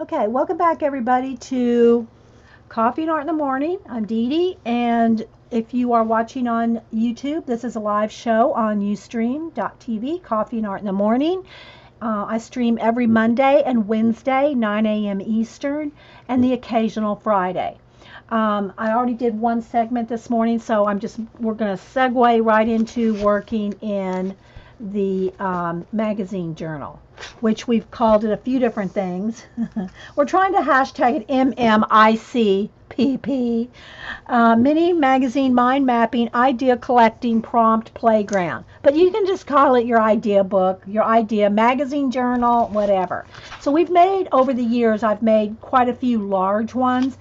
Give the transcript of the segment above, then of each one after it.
Okay, welcome back everybody to Coffee and Art in the Morning. I'm Dee Dee, and if you are watching on YouTube, this is a live show on Ustream.tv, Coffee and Art in the Morning. I stream every Monday and Wednesday, 9 a.m. Eastern, and the occasional Friday. I already did one segment this morning, so we're going to segue right into working in the magazine journal, which we've called it a few different things. We're trying to hashtag it MMICPP, Mini Magazine Mind Mapping Idea Collecting Prompt Playground. But you can just call it your idea book, your idea magazine journal, whatever. So over the years, I've made quite a few large ones.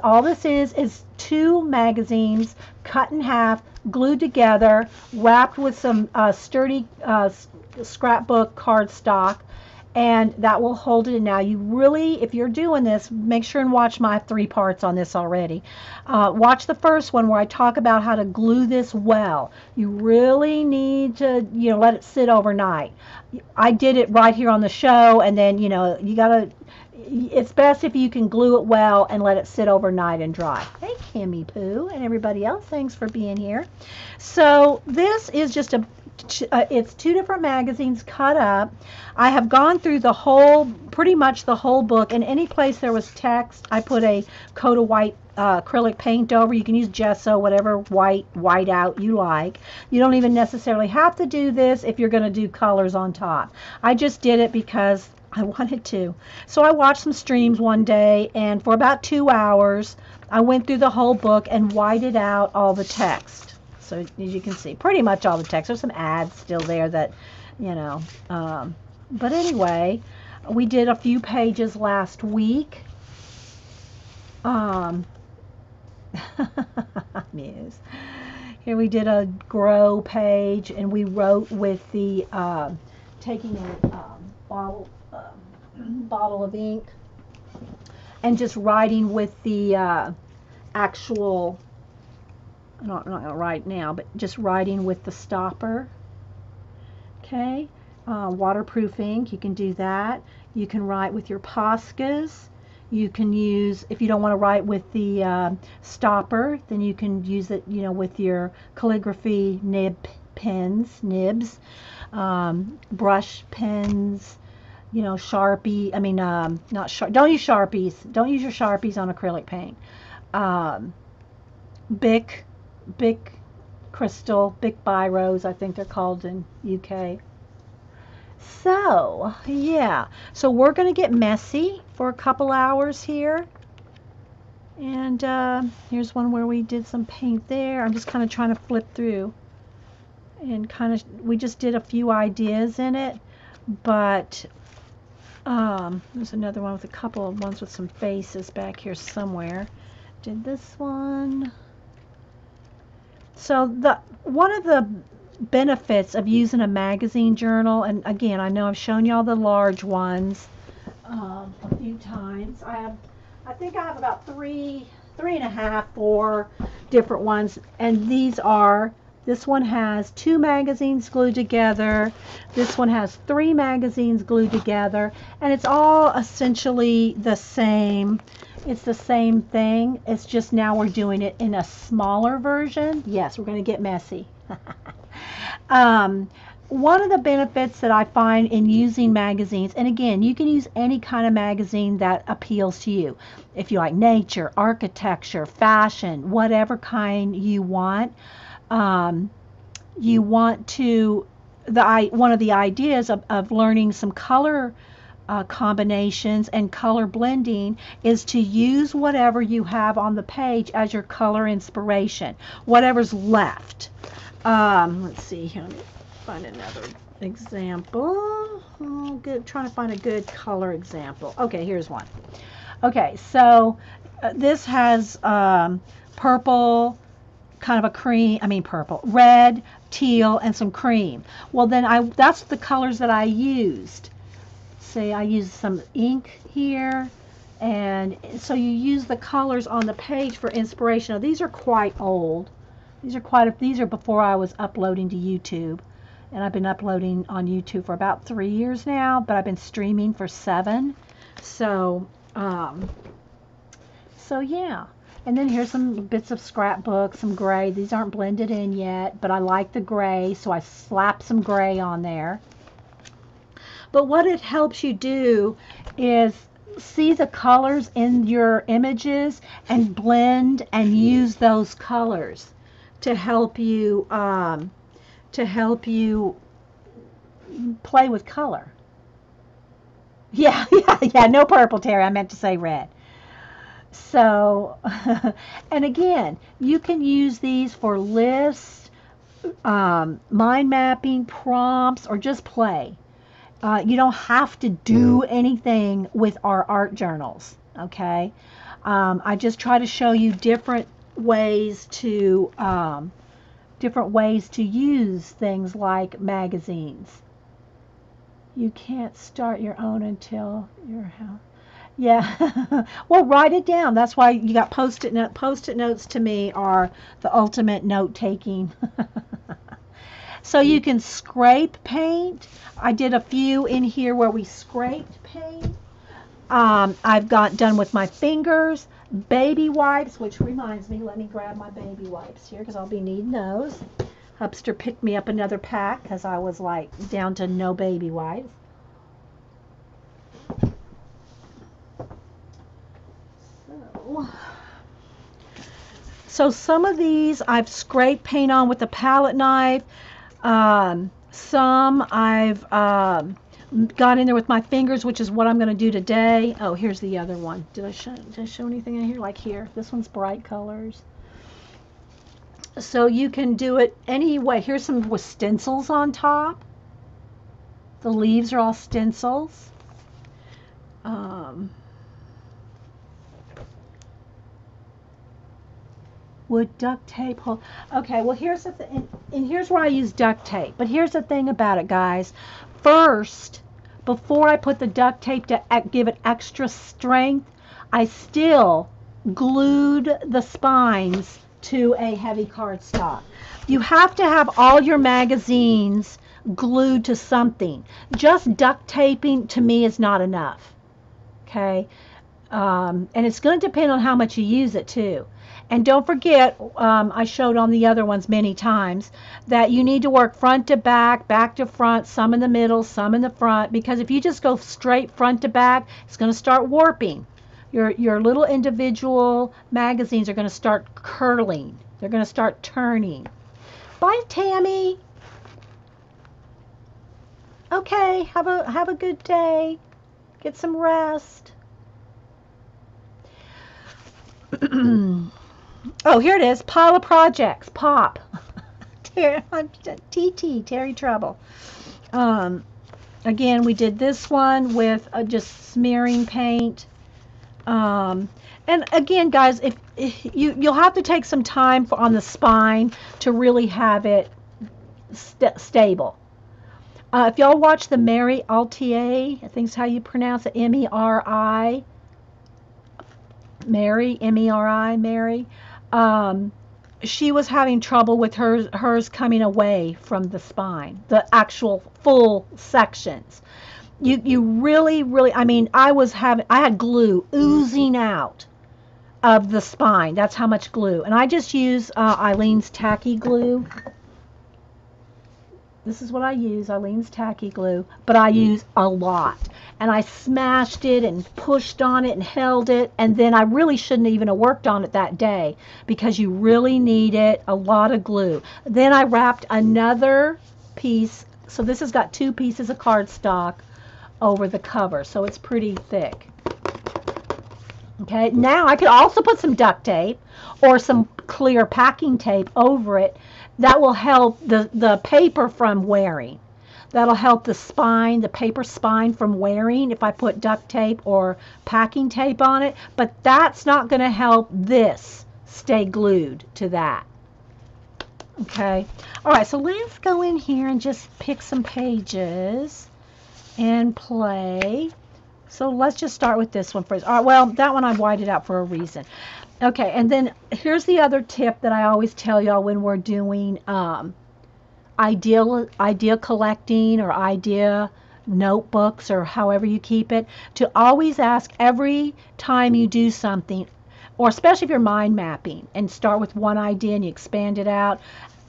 All this is two magazines cut in half, glued together, wrapped with some sturdy scrapbook cardstock, and that will hold it in. Now, you really, if you're doing this, make sure and watch my 3 parts on this already. Watch the first one where I talk about how to glue this well. You really need to, let it sit overnight. I did it right here on the show, and then, it's best if you can glue it well and let it sit overnight and dry. Hey, Kimmy Poo and everybody else, thanks for being here. So this is just it's 2 different magazines cut up. I have gone through pretty much the whole book, and any place there was text, I put a coat of white acrylic paint over. You can use gesso, whatever white out you like. You don't even necessarily have to do this if you're going to do colors on top. I just did it because I wanted to. So I watched some streams one day, and for about 2 hours, I went through the whole book and whited out all the text. So as you can see, pretty much all the text. There's some ads still there that, but anyway, we did a few pages last week. Muse. Here we did a grow page, and we wrote with the, taking a bottle of ink and just writing with the actual, I'm not going to write now, but just writing with the stopper. Okay, waterproof ink, you can do that. You can write with your Poscas. You can use, if you don't want to write with the stopper, then you can use it, with your calligraphy nibs, brush pens, Sharpie. I mean, not Sharp. Don't use Sharpies. Don't use your Sharpies on acrylic paint. Bic Crystal, Bic Biros, I think they're called in UK. So, yeah. So we're going to get messy for a couple hours here. And here's one where we did some paint there. I'm just kind of trying to flip through. And we just did a few ideas in it. But there's another one with a couple of ones with some faces back here somewhere. Did this one. So one of the benefits of using a magazine journal, and again, I know I've shown you all the large ones a few times. I think I have about three and a half, 4 different ones, and this one has 2 magazines glued together. This one has 3 magazines glued together, and it's all essentially the same. It's the same thing. It's just now we're doing it in a smaller version. Yes, we're going to get messy. One of the benefits that I find in using magazines, and again, you can use any kind of magazine that appeals to you. If you like nature, architecture, fashion, whatever kind you want, one of the ideas of learning some color combinations and color blending is to use whatever you have on the page as your color inspiration, whatever's left. Let's see here. Let me find another example. Trying to find a good color example. Okay, here's one. Okay, so this has purple, kind of red, teal, and some cream. Well, then that's the colors that I used. Say I used some ink here, and so you use the colors on the page for inspiration. Now, these are quite old. These are before I was uploading to YouTube, and I've been uploading on YouTube for about 3 years now, but I've been streaming for 7. So Um, so yeah. And then here's some bits of scrapbook, some gray. These aren't blended in yet, but I like the gray, so I slap some gray on there. But what it helps you do is see the colors in your images and blend and use those colors to help you play with color. Yeah, yeah. No purple, Terry. I meant to say red. So, and again, you can use these for lists, mind mapping, prompts, or just play. You don't have to do anything with our art journals, okay? I just try to show you different ways to use things like magazines. You can't start your own until your house. Yeah. Well, write it down. That's why you got post-it notes to me are the ultimate note taking. So you can scrape paint. I did a few in here where we scraped paint. I've got done with my fingers, baby wipes, which reminds me, let me grab my baby wipes here because I'll be needing those. Hubster picked me up another pack because I was like down to no baby wipes. So some of these I've scraped paint on with a palette knife. Some I've got in there with my fingers, which is what I'm going to do today. Oh, here's the other one. Did I show anything in here? Like here. This one's bright colors. So you can do it any way. Here's some with stencils on top. The leaves are all stencils. Would duct tape hold? Okay, well here's the thing, and here's where I use duct tape. But here's the thing about it, guys. First, before I put the duct tape to give it extra strength, I still glued the spines to a heavy cardstock. You have to have all your magazines glued to something. Just duct taping to me is not enough. Okay, and it's going to depend on how much you use it too. And don't forget, I showed on the other ones many times, that you need to work front to back, back to front, some in the middle, some in the front, because if you just go straight front to back, it's going to start warping. Your little individual magazines are going to start curling. They're going to start turning. Bye, Tammy. Okay, have a good day. Get some rest. Oh, here it is. Pile of projects. Pop. TT, Terry Trouble. Again, we did this one with just smearing paint. And again, guys, if you'll have to take some time on the spine to really have it stable. If y'all watch the Mary Altier, I think is how you pronounce it, M-E-R-I, Mary, M-E-R-I, Mary. She was having trouble with hers coming away from the spine, the actual full sections. You really, I mean, I had glue oozing out of the spine. That's how much glue. And I just use Eileen's Tacky Glue. This is what I use, Eileen's Tacky Glue, but I use a lot. And I smashed it and pushed on it and held it, and then I really shouldn't even have worked on it that day because you really needed a lot of glue. Then I wrapped another piece, so this has got 2 pieces of cardstock over the cover, so it's pretty thick. Okay, now I could also put some duct tape or some clear packing tape over it. That will help the paper from wearing. That'll help the spine, the paper spine from wearing if I put duct tape or packing tape on it. But that's not going to help this stay glued to that. Okay. All right, so let's go in here and just pick some pages and play. So let's just start with this one first. All right, well, that one I whited out for a reason. Okay, and then here's the other tip that I always tell y'all when we're doing idea collecting or idea notebooks or however you keep it, to always ask every time you do something, or especially if you're mind mapping, and start with one idea and you expand it out.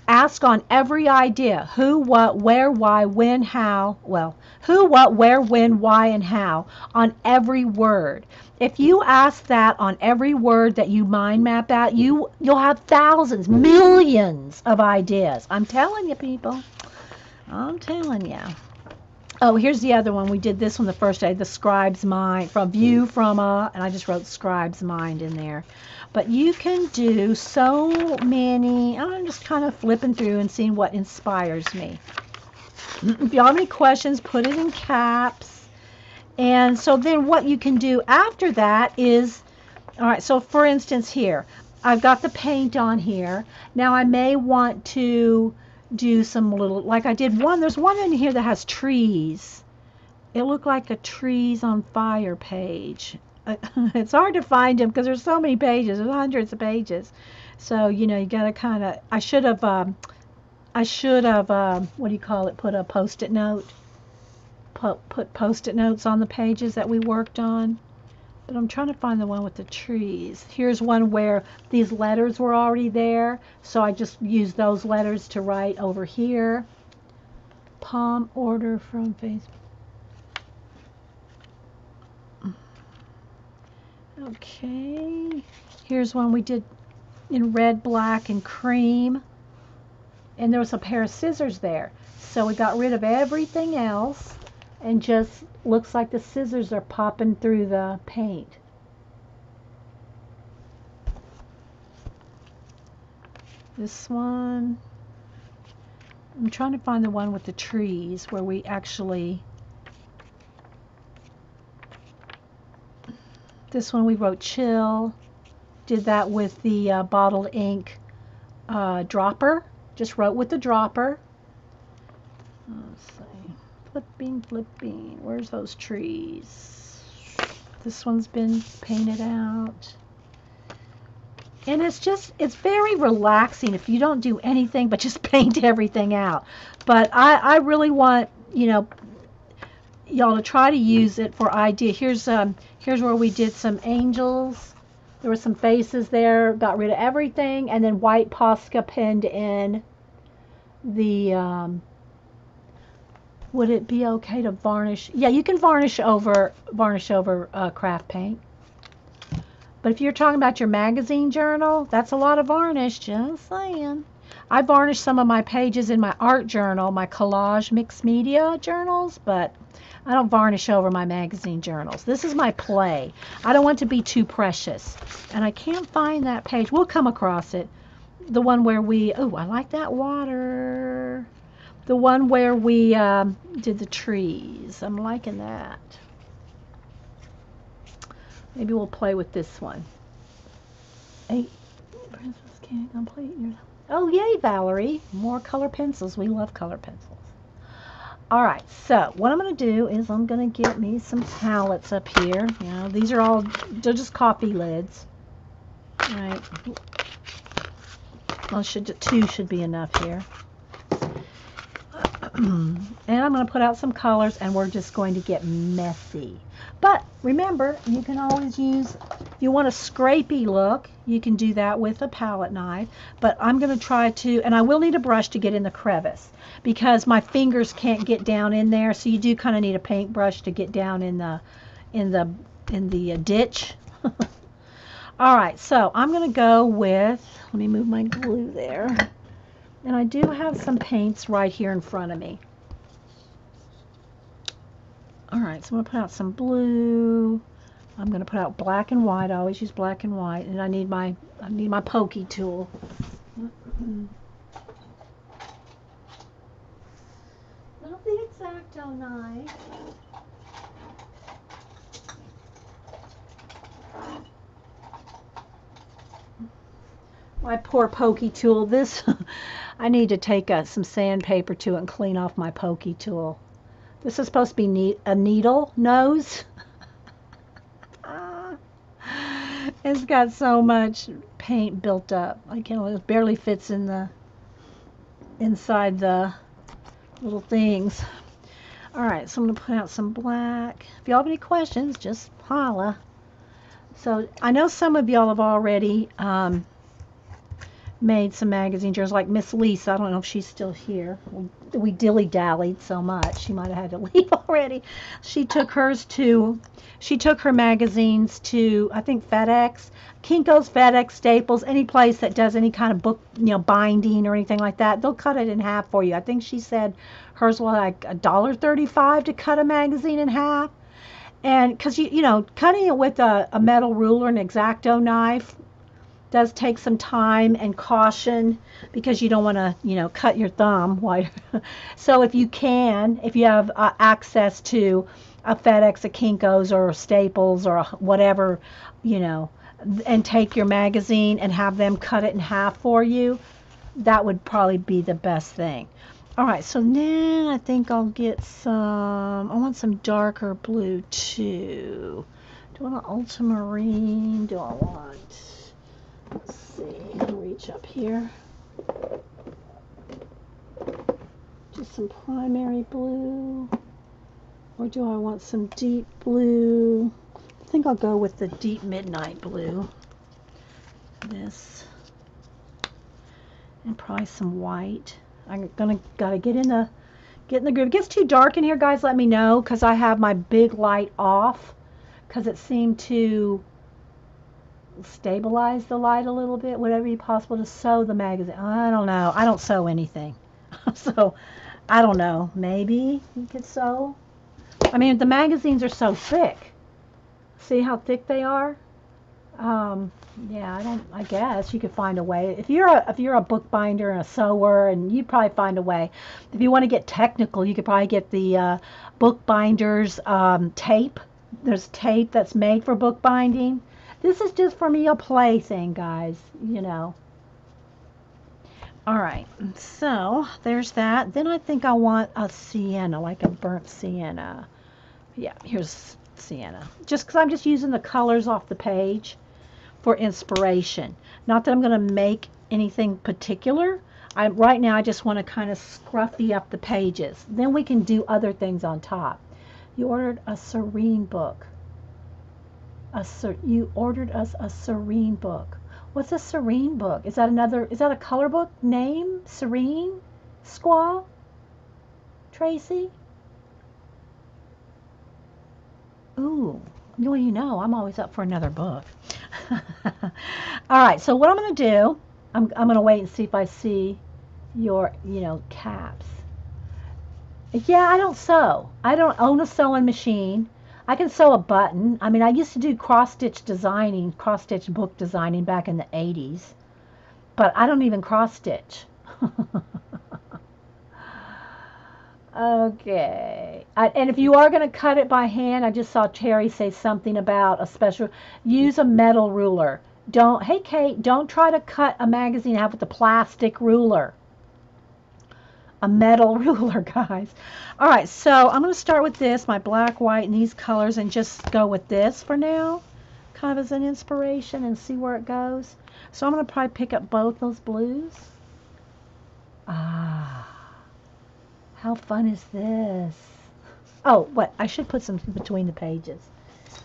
Ask on every idea who, what, where, why, when, how. Well, who, what, where, when, why, and how on every word. If you ask that on every word that you mind map out, you'll have thousands, millions of ideas. I'm telling you, people. I'm telling you. Oh, here's the other one. We did this one the first day, the scribe's mind, from view from a, and I just wrote scribe's mind in there. But you can do so many. I'm just kind of flipping through and seeing what inspires me. If you have any questions, put it in caps. And so then what you can do after that is, all right, so for instance here, I've got the paint on here. Now I may want to do some little, like I did one, there's one in here that has trees. It looked like a trees on fire page. It's hard to find them because there's so many pages, there's hundreds of pages. So, you know, you got to kind of, I should have, what do you call it, put a post-it note, put post-it notes on the pages that we worked on. But I'm trying to find the one with the trees. Here's one where these letters were already there, so I just used those letters to write over here. Palm order from Facebook. Okay. Here's one we did in red, black, and cream. And there was a pair of scissors there. So we got rid of everything else and just looks like the scissors are popping through the paint. This one, I'm trying to find the one with the trees where we actually, this one we wrote chill, did that with the bottled ink dropper, just wrote with the dropper. Let's see. Flipping, where's those trees? This one's been painted out. And it's very relaxing if you don't do anything but just paint everything out. But I really want, you know, y'all to try to use it for idea. Here's where we did some angels. There were some faces there, got rid of everything, and then white Posca pinned in the, would it be okay to varnish? Yeah, you can varnish over craft paint. But if you're talking about your magazine journal, that's a lot of varnish, just saying. I varnished some of my pages in my art journal, my collage mixed media journals, but I don't varnish over my magazine journals. This is my play. I don't want to be too precious. And I can't find that page. We'll come across it. The one where we, oh, I like that water. The one where we did the trees. I'm liking that. Maybe we'll play with this one. Hey, Princess can't complete your... Oh, yay, Valerie. More color pencils. We love color pencils. All right, so what I'm going to do is I'm going to get me some palettes up here. You know, these are all, they're just coffee lids. All right. Well, two should be enough here. And I'm going to put out some colors, and we're just going to get messy. But remember, you can always use, if you want a scrapey look, you can do that with a palette knife. But I'm going to try to, and I will need a brush to get in the crevice because my fingers can't get down in there. So you do kind of need a paintbrush to get down in the ditch. All right, so I'm going to go with, let me move my glue there. And I do have some paints right here in front of me. All right, so I'm going to put out some blue. I'm going to put out black and white. I always use black and white, and I need my pokey tool. Not the X-Acto knife. My poor pokey tool. This, I need to take some sandpaper to it and clean off my pokey tool. This is supposed to be a needle nose. It's got so much paint built up. It barely fits in inside the little things. All right, so I'm going to put out some black. If y'all have any questions, just holla. So I know some of y'all have already made some magazine journals, like Miss Lisa. I don't know if she's still here. We dilly-dallied so much. She might have had to leave already. She took her magazines to, I think, FedEx, Kinko's, FedEx, Staples, any place that does any kind of book, binding or anything like that. They'll cut it in half for you. I think she said hers was like $1.35 to cut a magazine in half. And because, cutting it with a metal ruler, an X-Acto knife, does take some time and caution because you don't want to, cut your thumb. So if you have access to a FedEx, a Kinko's, or a Staples, or whatever, and take your magazine and have them cut it in half for you, that would probably be the best thing. All right, so then I think I'll get I want some darker blue too. Do I want ultramarine? Do I want... Let's see, reach up here. Just some primary blue. Or do I want some deep blue? I think I'll go with the deep midnight blue. This. And probably some white. I'm gotta get in the groove. If it gets too dark in here, guys, let me know, because I have my big light off, because it seemed to stabilize the light a little bit. Would it be possible to sew the magazine? I don't know. I don't sew anything. So I don't know. Maybe you could sew. I mean, the magazines are so thick. See how thick they are? Yeah, I guess you could find a way. If you're a bookbinder and a sewer, and you'd probably find a way. If you want to get technical, you could probably get the bookbinder's tape. There's tape that's made for bookbinding. This is just for me a play thing, guys, All right, so there's that. Then I think I want a sienna, like a burnt sienna. Yeah, here's sienna. Just because I'm just using the colors off the page for inspiration. Not that I'm going to make anything particular. Right now I just want to kind of scruffy up the pages. Then we can do other things on top. You ordered a serene book. You ordered us a serene book. What's a serene book? Is that a color book name? Serene? Squaw? Tracy? Ooh, well, I'm always up for another book. All right, so what I'm going to do, I'm going to wait and see if I see your, caps. Yeah, I don't sew. I don't own a sewing machine. I can sew a button. I mean, I used to do cross-stitch book designing back in the 80s, but I don't even cross-stitch. Okay. And if you are going to cut it by hand, I just saw Terry say something about a special, use a metal ruler. Hey Kate, don't try to cut a magazine out with a plastic ruler. A metal ruler, guys. All right, so I'm going to start with this, my black, white, and these colors, and just go with this for now, kind of as an inspiration, and see where it goes. So I'm going to probably pick up both those blues. Ah, how fun is this? Oh, what? I should put some between the pages.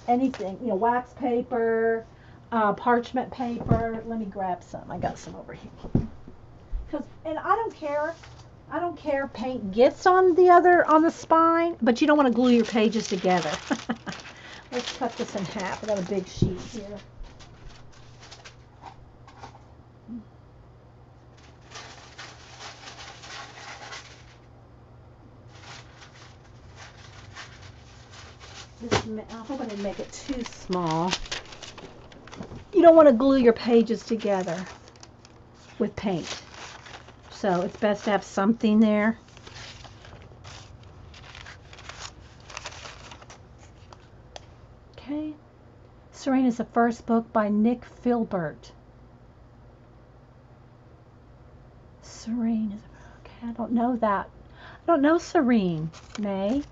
Anything, wax paper, parchment paper. Let me grab some. I got some over here. And I don't care. I don't care if paint gets on the spine, but you don't want to glue your pages together. Let's cut this in half. I got a big sheet here. I hope I didn't make it too small. You don't want to glue your pages together with paint. So it's best to have something there. Okay. Serene is the first book by Nick Filbert. Serene is, okay, I don't know that. I don't know Serene, May.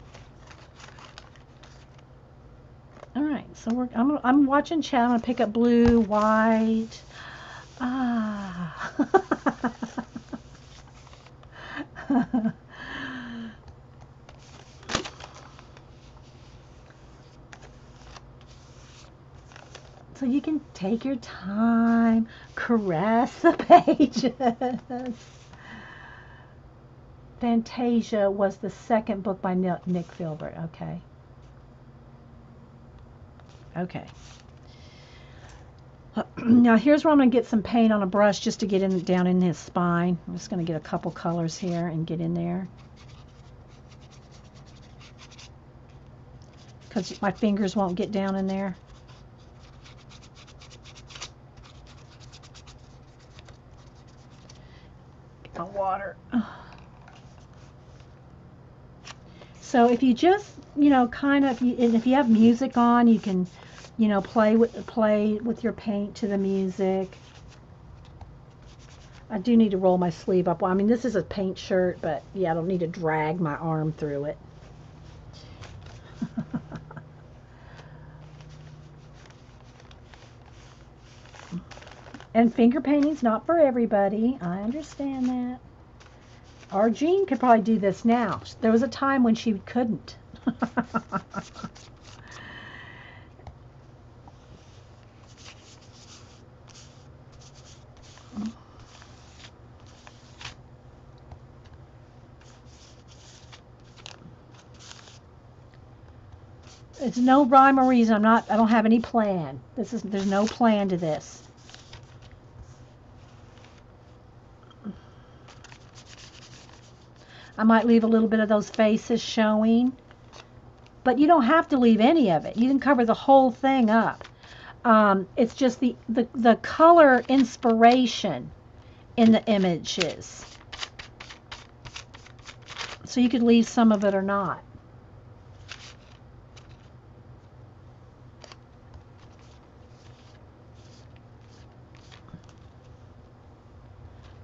All right, so I'm watching chat. I'm gonna pick up blue, white. Ah. So you can take your time, caress the pages. Fantasia was the second book by Nick Filbert. Okay. Okay. Now here's where I'm going to get some paint on a brush just to get in down in his spine. I'm just going to get a couple colors here and get in there. Because my fingers won't get down in there. Get my water. So if you just, kind of, and if you have music on, you can, play with your paint to the music. I do need to roll my sleeve up. Well, I mean, this is a paint shirt, but yeah, I don't need to drag my arm through it. And finger painting's not for everybody. I understand that. Our Jean could probably do this now. There was a time when she couldn't. It's no rhyme or reason. I don't have any plan. There's no plan to this. I might leave a little bit of those faces showing, but you don't have to leave any of it. You can cover the whole thing up. It's just the color inspiration in the images. So you could leave some of it or not.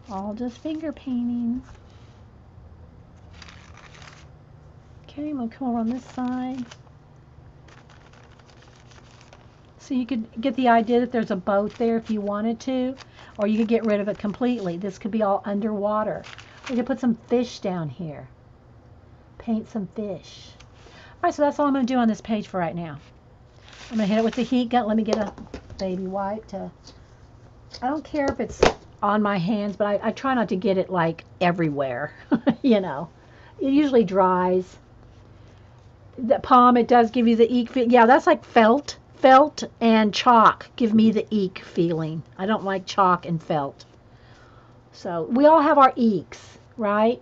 All just finger paintings. Okay, I'm going to come over on this side. So you could get the idea that there's a boat there if you wanted to, or you could get rid of it completely. This could be all underwater. We could put some fish down here. Paint some fish. All right, so that's all I'm going to do on this page for right now. I'm going to hit it with the heat gun. Let me get a baby wipe to... I don't care if it's on my hands, but I try not to get it like everywhere. It usually dries. The palm, it does give you the eek feel. Yeah, that's like felt and chalk give me the eek feeling. I don't like chalk and felt. So we all have our eeks, right?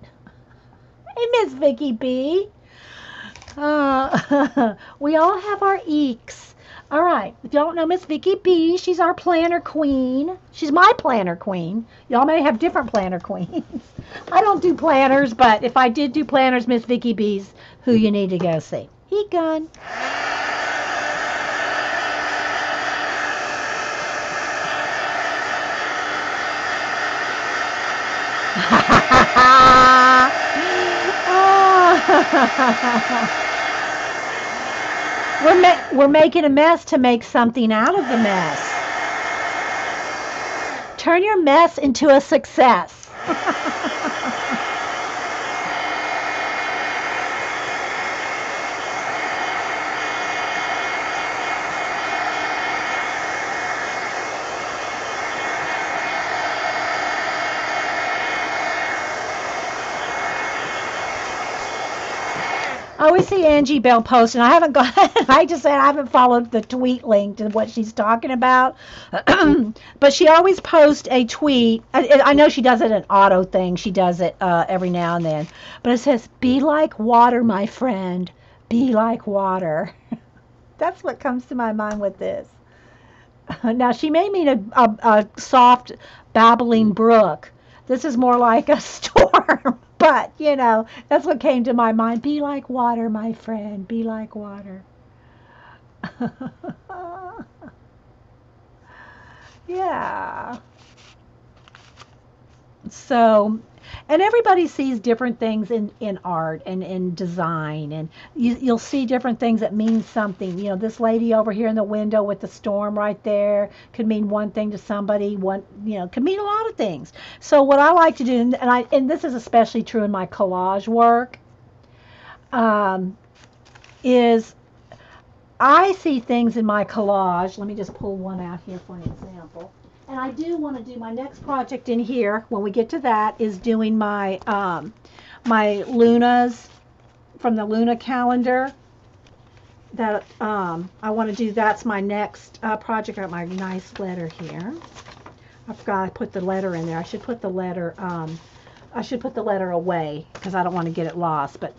Hey, Miss Vicky B. We all have our eeks. All right. If y'all don't know Miss Vicky B, she's our planner queen. She's my planner queen. Y'all may have different planner queens. I don't do planners, but if I did do planners, Miss Vicky B's who you need to go see. Heat gun. We're making a mess to make something out of the mess. Turn your mess into a success. I always see Angie Bell post, and I haven't got. I just said I haven't followed the tweet link to what she's talking about. But she always posts a tweet. I know she does it an auto thing. She does it every now and then. But it says, "Be like water, my friend. Be like water." That's what comes to my mind with this. Now she may mean a soft, babbling brook. This is more like a storm. But, that's what came to my mind. Be like water, my friend. Be like water. Yeah. So, and everybody sees different things in art and in design. And you'll see different things that mean something. This lady over here in the window with the storm right there could mean one thing to somebody. Could mean a lot of things. So what I like to do, and this is especially true in my collage work, is I see things in my collage. Let me just pull one out here for an example. And I do want to do my next project in here. When we get to that, is doing my my Lunas from the Luna calendar. That I want to do. That's my next project. I got my nice letter here. I forgot I put the letter in there. I should put the letter. I should put the letter away because I don't want to get it lost. But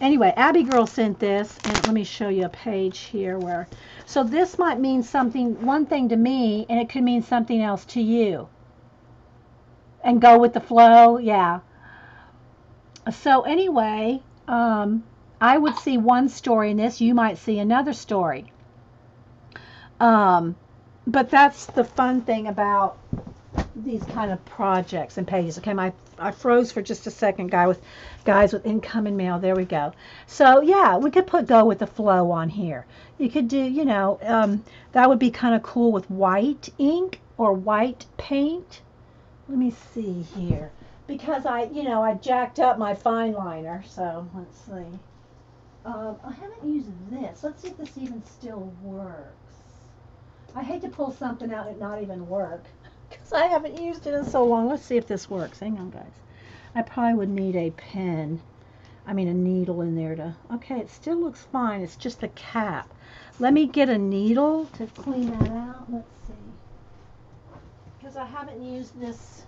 anyway, Abby Girl sent this, and let me show you a page here where. So this might mean something, one thing to me, and it could mean something else to you. And go with the flow, yeah. So anyway, I would see one story in this. You might see another story. But that's the fun thing about these kind of projects and pages. Okay, I froze for just a second, guys with incoming mail. There we go. So yeah, we could put go with the flow on here. You could do, you know, that would be kind of cool with white ink or white paint. Let me see here, because I jacked up my fine liner. So let's see. I haven't used this. Let's see if this even still works. I hate to pull something out and not even work because I haven't used it in so long. Let's see if this works. Hang on, guys. I probably would need a pen. I mean a needle in there to... Okay, it still looks fine. It's just the cap. Let me get a needle to clean that out. Let's see. Because I haven't used this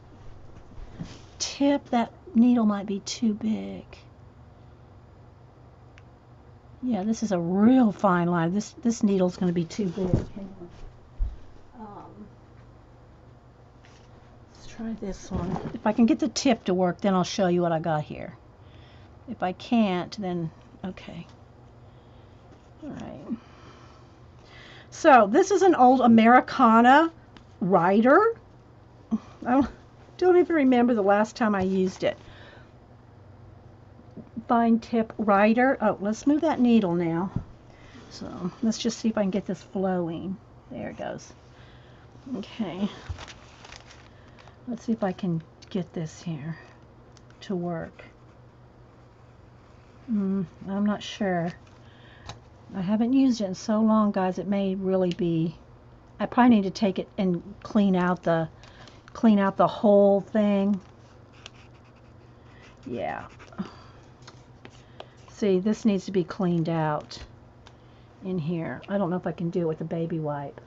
tip. That needle might be too big. Yeah, this is a real fine line. This needle's going to be too big. Hang on. Let's try this one. If I can get the tip to work, then I'll show you what I got here. If I can't, then okay. All right. So this is an old Americana writer. I don't even remember the last time I used it. Fine tip writer. Oh, let's move that needle now. So let's just see if I can get this flowing. There it goes. Okay. Let's see if I can get this here to work. I'm not sure. I haven't used it in so long, guys. It may really be... I probably need to take it and clean out the whole thing. Yeah. See, this needs to be cleaned out in here. I don't know if I can do it with a baby wipe.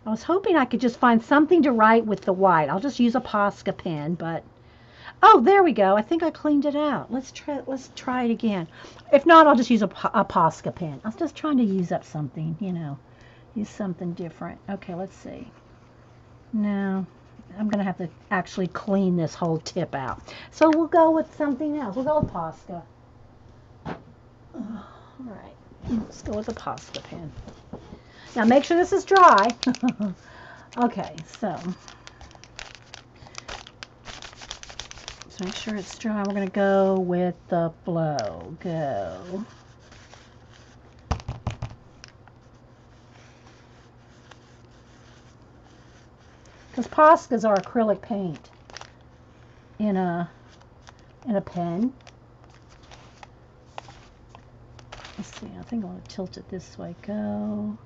I was hoping I could just find something to write with the white. I'll just use a Posca pen, but... Oh, there we go. I think I cleaned it out. Let's try it again. If not, I'll just use a Posca pen. I was just trying to use up something, you know. Use something different. Okay, let's see. No, I'm going to have to actually clean this whole tip out. So we'll go with something else. We'll go with Posca. All right. Let's go with a Posca pen. Now make sure this is dry. Okay, so... make sure it's dry. We're going to go with the flow. Go. Because Poscas are acrylic paint in a pen. Let's see. I think I want to tilt it this way. Go.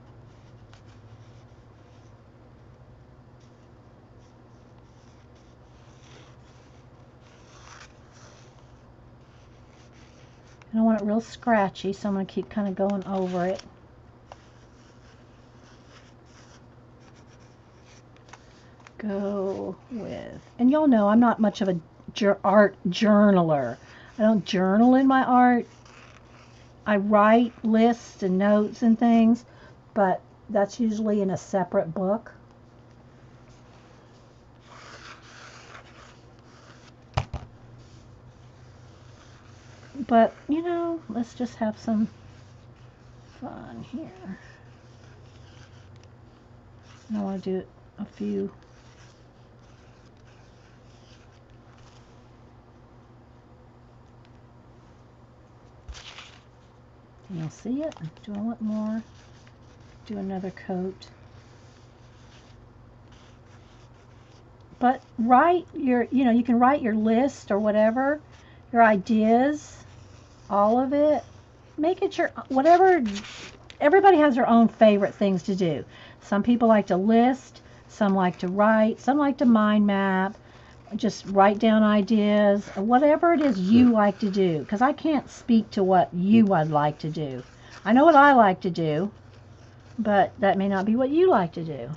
I don't want it real scratchy, so I'm going to keep kind of going over it. Go with, and y'all know I'm not much of a art journaler. I don't journal in my art. I write lists and notes and things, but that's usually in a separate book. But, you know, let's just have some fun here. I want to do a few. You'll see it. Do I want more? Do another coat. But write your, you know, you can write your list or whatever, your ideas. All of it. Make it your whatever everybody has their own favorite things to do. Some people like to list, some like to write, some like to mind map, just write down ideas, whatever it is you like to do, because I can't speak to what you would like to do. I know what I like to do, but that may not be what you like to do.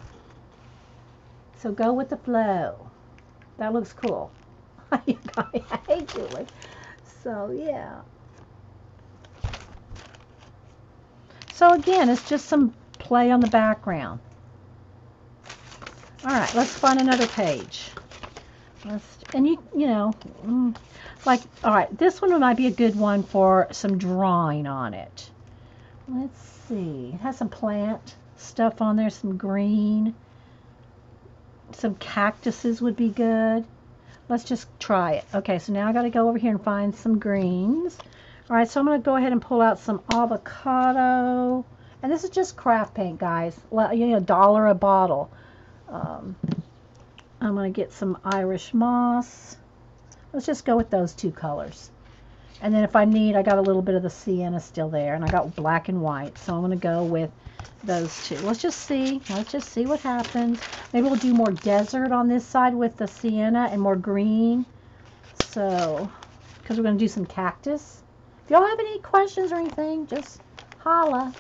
So go with the flow. That looks cool. I hate Julie. So yeah. So again, it's just some play on the background. All right, let's find another page. And you know, like, all right, this one might be a good one for some drawing on it. Let's see. It has some plant stuff on there, some green. Some cactuses would be good. Let's just try it. Okay, so now I got to go over here and find some greens. All right, so I'm going to go ahead and pull out some avocado. And this is just craft paint, guys. Well, you know, $1 a bottle. I'm going to get some Irish moss. Let's just go with those two colors. And then if I need, I got a little bit of the sienna still there. And I got black and white. So I'm going to go with those two. Let's just see. Let's just see what happens. Maybe we'll do more desert on this side with the sienna and more green. So, because we're going to do some cactus. If y'all have any questions or anything, just holla.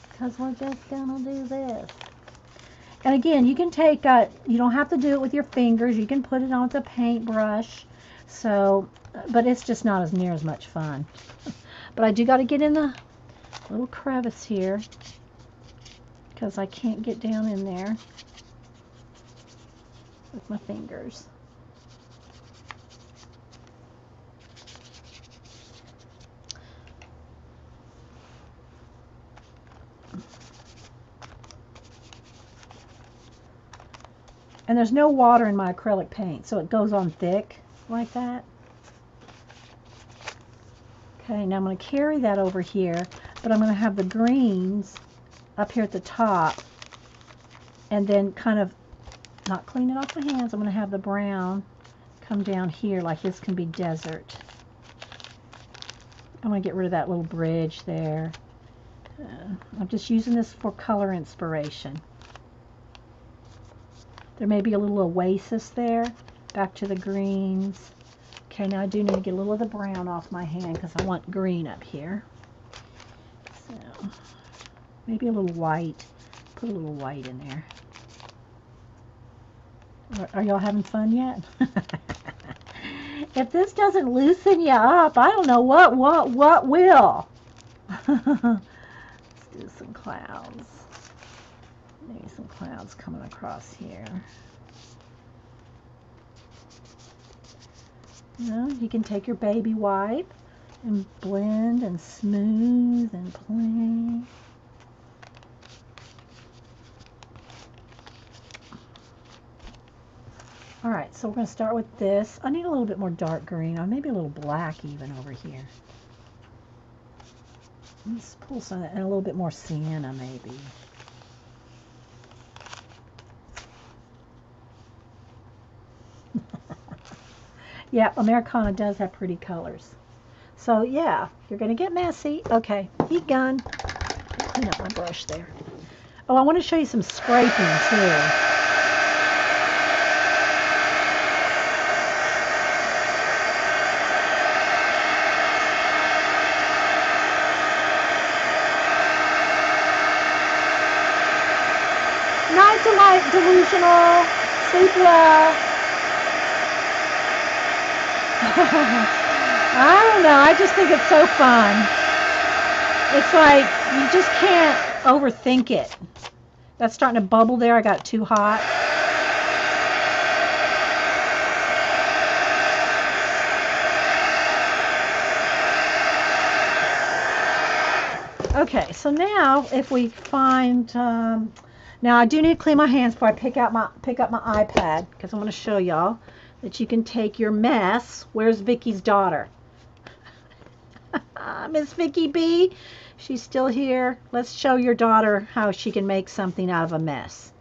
Because we're just going to do this. And again, you can take, you don't have to do it with your fingers. You can put it on with a paintbrush. So, but it's just not as near as much fun. But I do got to get in the little crevice here, because I can't get down in there with my fingers. And there's no water in my acrylic paint, so it goes on thick like that. Okay, now I'm going to carry that over here, but I'm going to have the greens up here at the top, and then kind of not clean it off my hands. I'm going to have the brown come down here like this can be desert. I'm going to get rid of that little bridge there. I'm just using this for color inspiration. There may be a little oasis there. Back to the greens. Okay, now I do need to get a little of the brown off my hand because I want green up here. So, maybe a little white. Put a little white in there. Are y'all having fun yet? If this doesn't loosen you up, I don't know what will. Let's do some clouds. Maybe some clouds coming across here. You can take your baby wipe and blend and smooth and play. Alright, so we're going to start with this. I need a little bit more dark green, or maybe a little black even over here. Let's pull some of that, and a little bit more sienna maybe. Yeah, Americana does have pretty colors. So yeah, you're going to get messy. Okay, heat gun. Clean up my brush there. Oh, I want to show you some scraping too. Night delight, delusional, sleep well. I don't know. I just think it's so fun. It's like you just can't overthink it. That's starting to bubble there. I got it too hot. Okay, so now if we find, now I do need to clean my hands before I pick up my iPad, because I'm going to show y'all that you can take your mess. Where's Vicky's daughter? Miss Vicky B. She's still here. Let's show your daughter how she can make something out of a mess.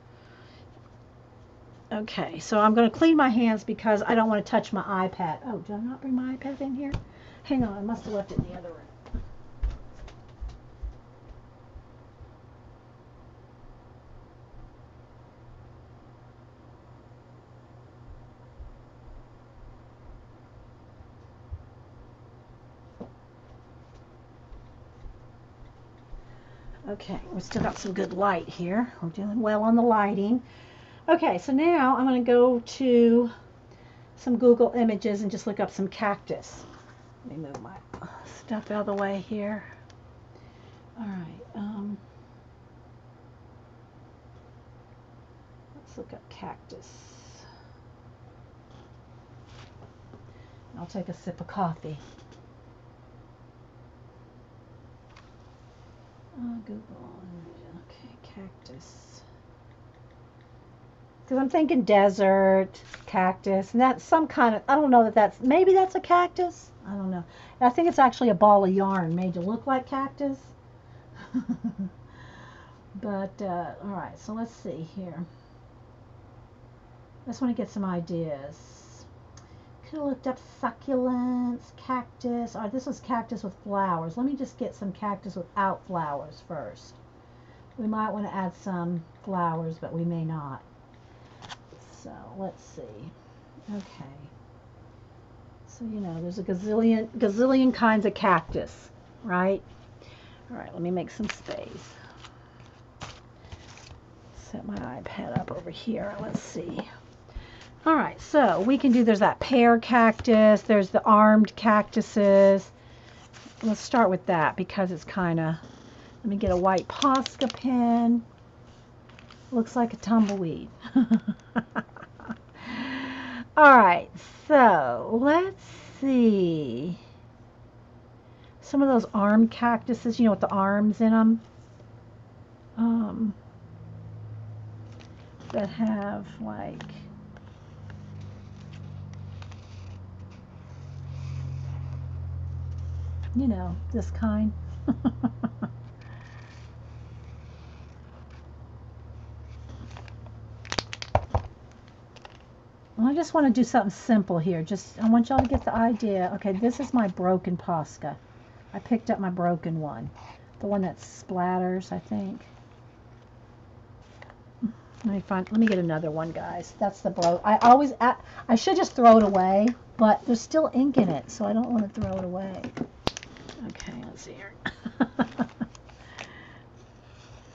Okay, so I'm going to clean my hands because I don't want to touch my iPad. Oh, did I not bring my iPad in here? Hang on, I must have left it in the other room. Okay, we still got some good light here. We're doing well on the lighting. Okay, so now I'm going to go to some Google Images and just look up some cactus. Let me move my stuff out of the way here. All right, let's look up cactus. I'll take a sip of coffee. Google, okay, cactus. Because I'm thinking desert, cactus, and that's some kind of, I don't know that that's, maybe that's a cactus? I don't know. I think it's actually a ball of yarn made to look like cactus. But, all right, so let's see here. I just want to get some ideas. Could have looked up succulents, cactus. Oh, this was cactus with flowers. Let me just get some cactus without flowers first. We might want to add some flowers, but we may not. So let's see. Okay. So, you know, there's a gazillion kinds of cactus, right? All right, let me make some space. Set my iPad up over here. Let's see. All right, so we can do, there's that pear cactus, there's the armed cactuses. Let's start with that because it's kind of, let me get a white Posca pen. Looks like a tumbleweed. All right, so let's see. Some of those armed cactuses, you know, with the arms in them. That have like, you know, this kind. I just want to do something simple here. Just, I want y'all to get the idea. Okay, this is my broken Posca. I picked up my broken one. The one that splatters, I think. Let me get another one, guys. That's the I should just throw it away, but there's still ink in it, so I don't want to throw it away. Okay, let's see here.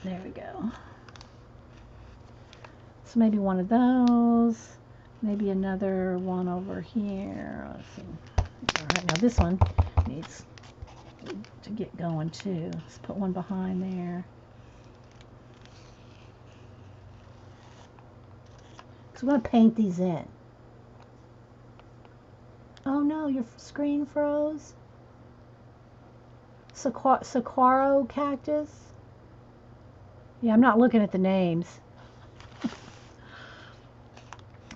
There we go. So maybe one of those. Maybe another one over here. Let's see. All right, now this one needs to get going too. Let's put one behind there. So I'm going to paint these in. Oh no, your screen froze. Saguaro cactus. Yeah, I'm not looking at the names.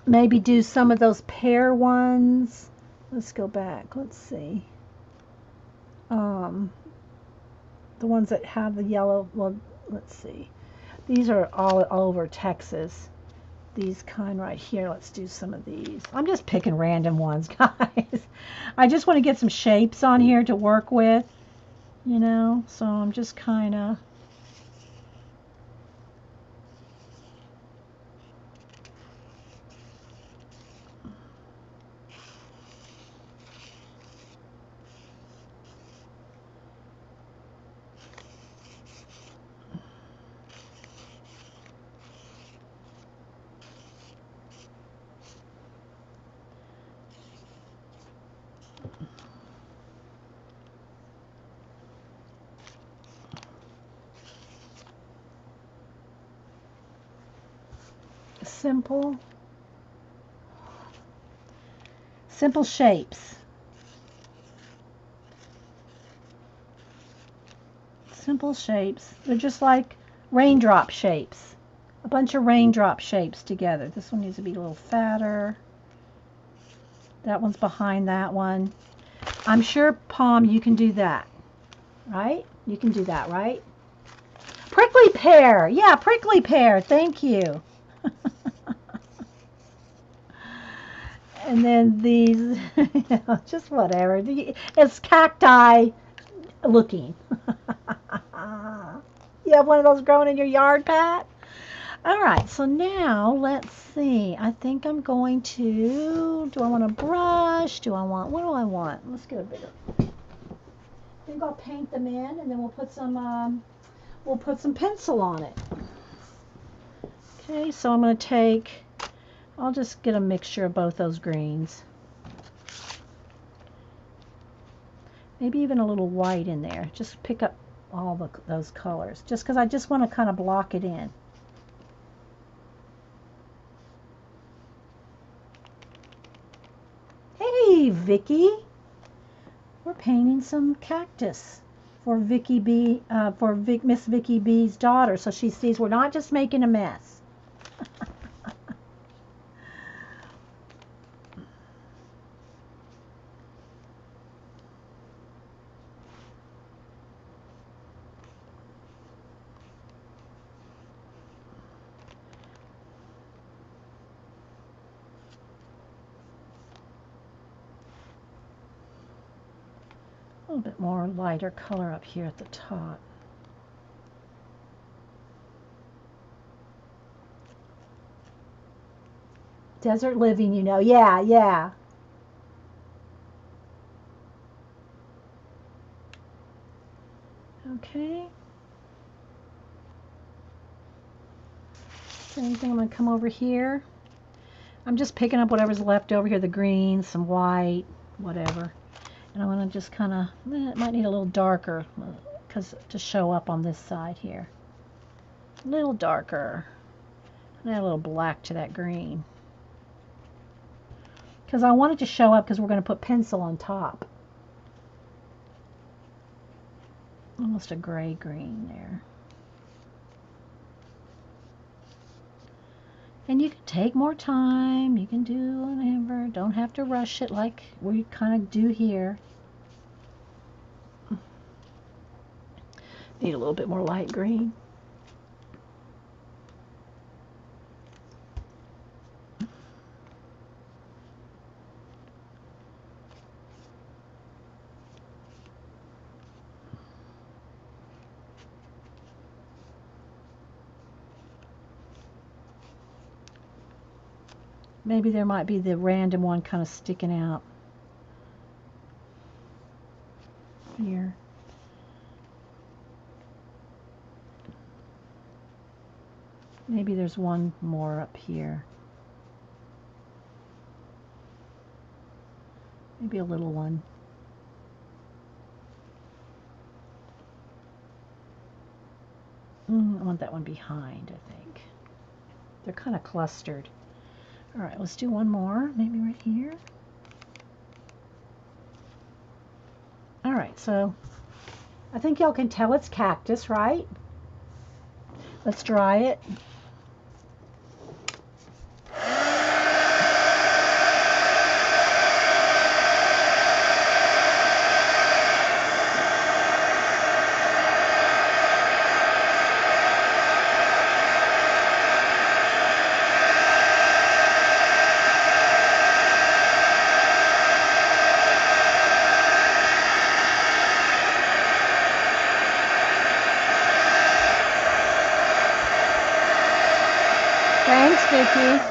Maybe do some of those pear ones. Let's go back. Let's see. The ones that have the yellow. Well, let's see. These are all over Texas. These kind right here. Let's do some of these. I'm just picking random ones, guys. I just want to get some shapes on here to work with, you know. So I'm just kind of. Simple shapes. Simple shapes. They're just like raindrop shapes. A bunch of raindrop shapes together. This one needs to be a little fatter. That one's behind that one. I'm sure, Palm, you can do that. Right? You can do that, right? Prickly pear. Yeah, prickly pear. Thank you. And then these, you know, just whatever. It's cacti looking. You have one of those growing in your yard, Pat? All right, so now let's see. I think I'm going to, do I want a brush? What do I want? Let's get a bigger. I think I'll paint them in, and then we'll put some we'll put some pencil on it. Okay, so I'm going to take, I'll just get a mixture of both those greens. Maybe even a little white in there. Just pick up all those colors, just because I just want to kind of block it in. Hey, Vicki. We're painting some cactus for Vicki B, Miss Vicki B's daughter, so she sees we're not just making a mess. A little bit more lighter color up here at the top. Desert living, you know. Yeah, yeah. Okay. Same thing, I'm going to come over here. I'm just picking up whatever's left over here, the green, some white, whatever. And I'm going to just kind of, it might need a little darker because to show up on this side here. A little darker. And add a little black to that green. Because I want it to show up because we're going to put pencil on top. Almost a gray green there. And you can take more time. You can do whatever. Don't have to rush it like we kind of do here. Need a little bit more light green. Maybe there might be the random one kind of sticking out here. Maybe there's one more up here. Maybe a little one. I want that one behind, I think. They're kind of clustered. All right, let's do one more, maybe right here. All right, so I think y'all can tell it's cactus, right? Let's dry it. Thanks, Vicki.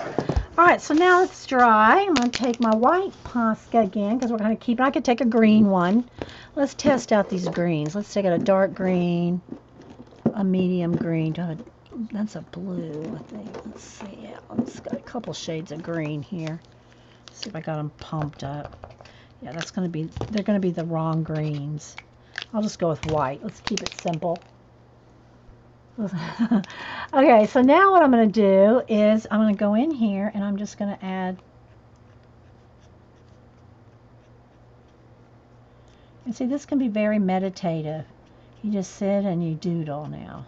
All right, so now it's dry. I'm going to take my white Posca again because we're going to keep it. I could take a green one. Let's test out these greens. Let's take a dark green, a medium green. That's a blue, I think. Let's see. Yeah, it's got a couple shades of green here. Let's see if I got them pumped up. Yeah, that's going to be, they're going to be the wrong greens. I'll just go with white. Let's keep it simple. Okay, so now what I'm going to do is I'm going to go in here and I'm just going to add, and see, this can be very meditative. You just sit and you doodle now.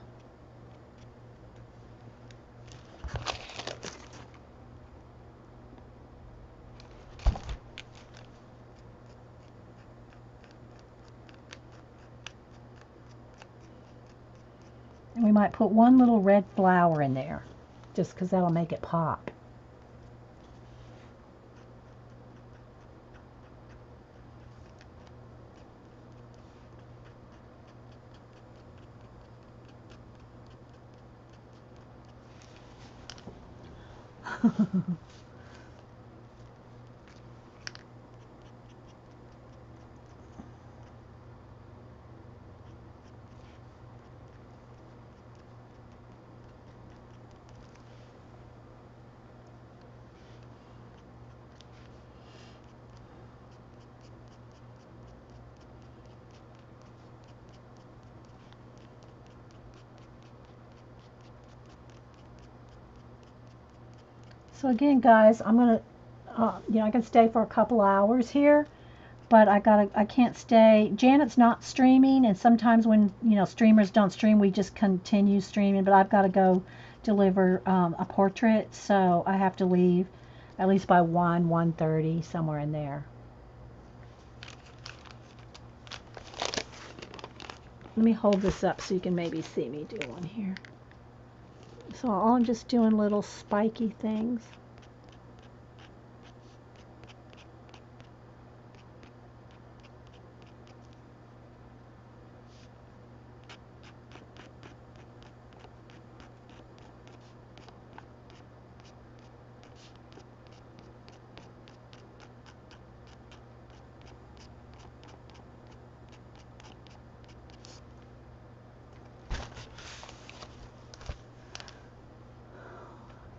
And we might put one little red flower in there, just because that'll make it pop. So again, guys, I'm gonna, I can stay for a couple hours here, but I can't stay. Janet's not streaming, and sometimes when streamers don't stream, we just continue streaming. But I've got to go deliver a portrait, so I have to leave at least by 1:30, somewhere in there. Let me hold this up so you can maybe see me do one here. So I'm just doing little spiky things.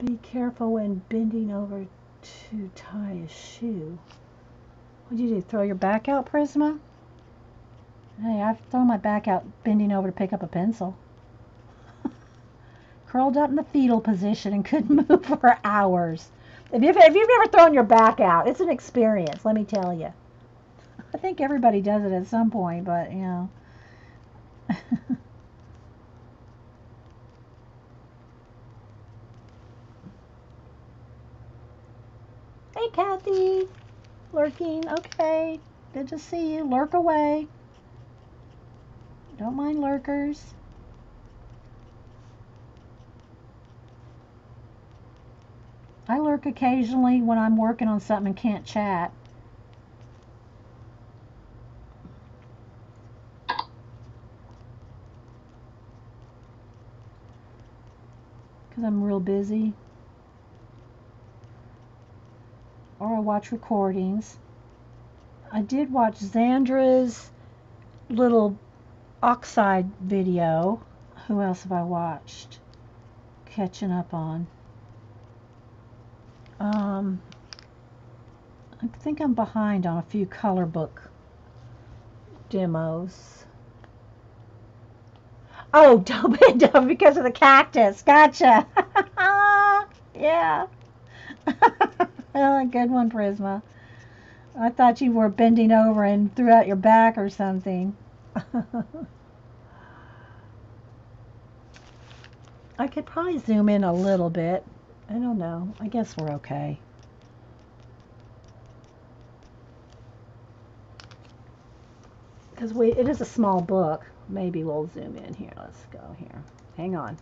Be careful when bending over to tie a shoe. What'd you do? Throw your back out, Prisma? Hey, I've thrown my back out bending over to pick up a pencil. Curled up in the fetal position and couldn't move for hours. If you've ever thrown your back out, it's an experience, let me tell you. I think everybody does it at some point, but Hey, Kathy. Lurking. Okay. Good to see you. Lurk away. Don't mind lurkers. I lurk occasionally when I'm working on something and can't chat. Because I'm real busy. Or I watch recordings. I did watch Xandra's little oxide video. Who else have I watched? Catching up on. I think I'm behind on a few color book demos. Oh, don't because of the cactus. Gotcha. Yeah. Oh, good one, Prisma. I thought you were bending over and threw out your back or something. I could probably zoom in a little bit. I don't know. I guess we're okay. Because it is a small book. Maybe we'll zoom in here. Let's go here. Hang on.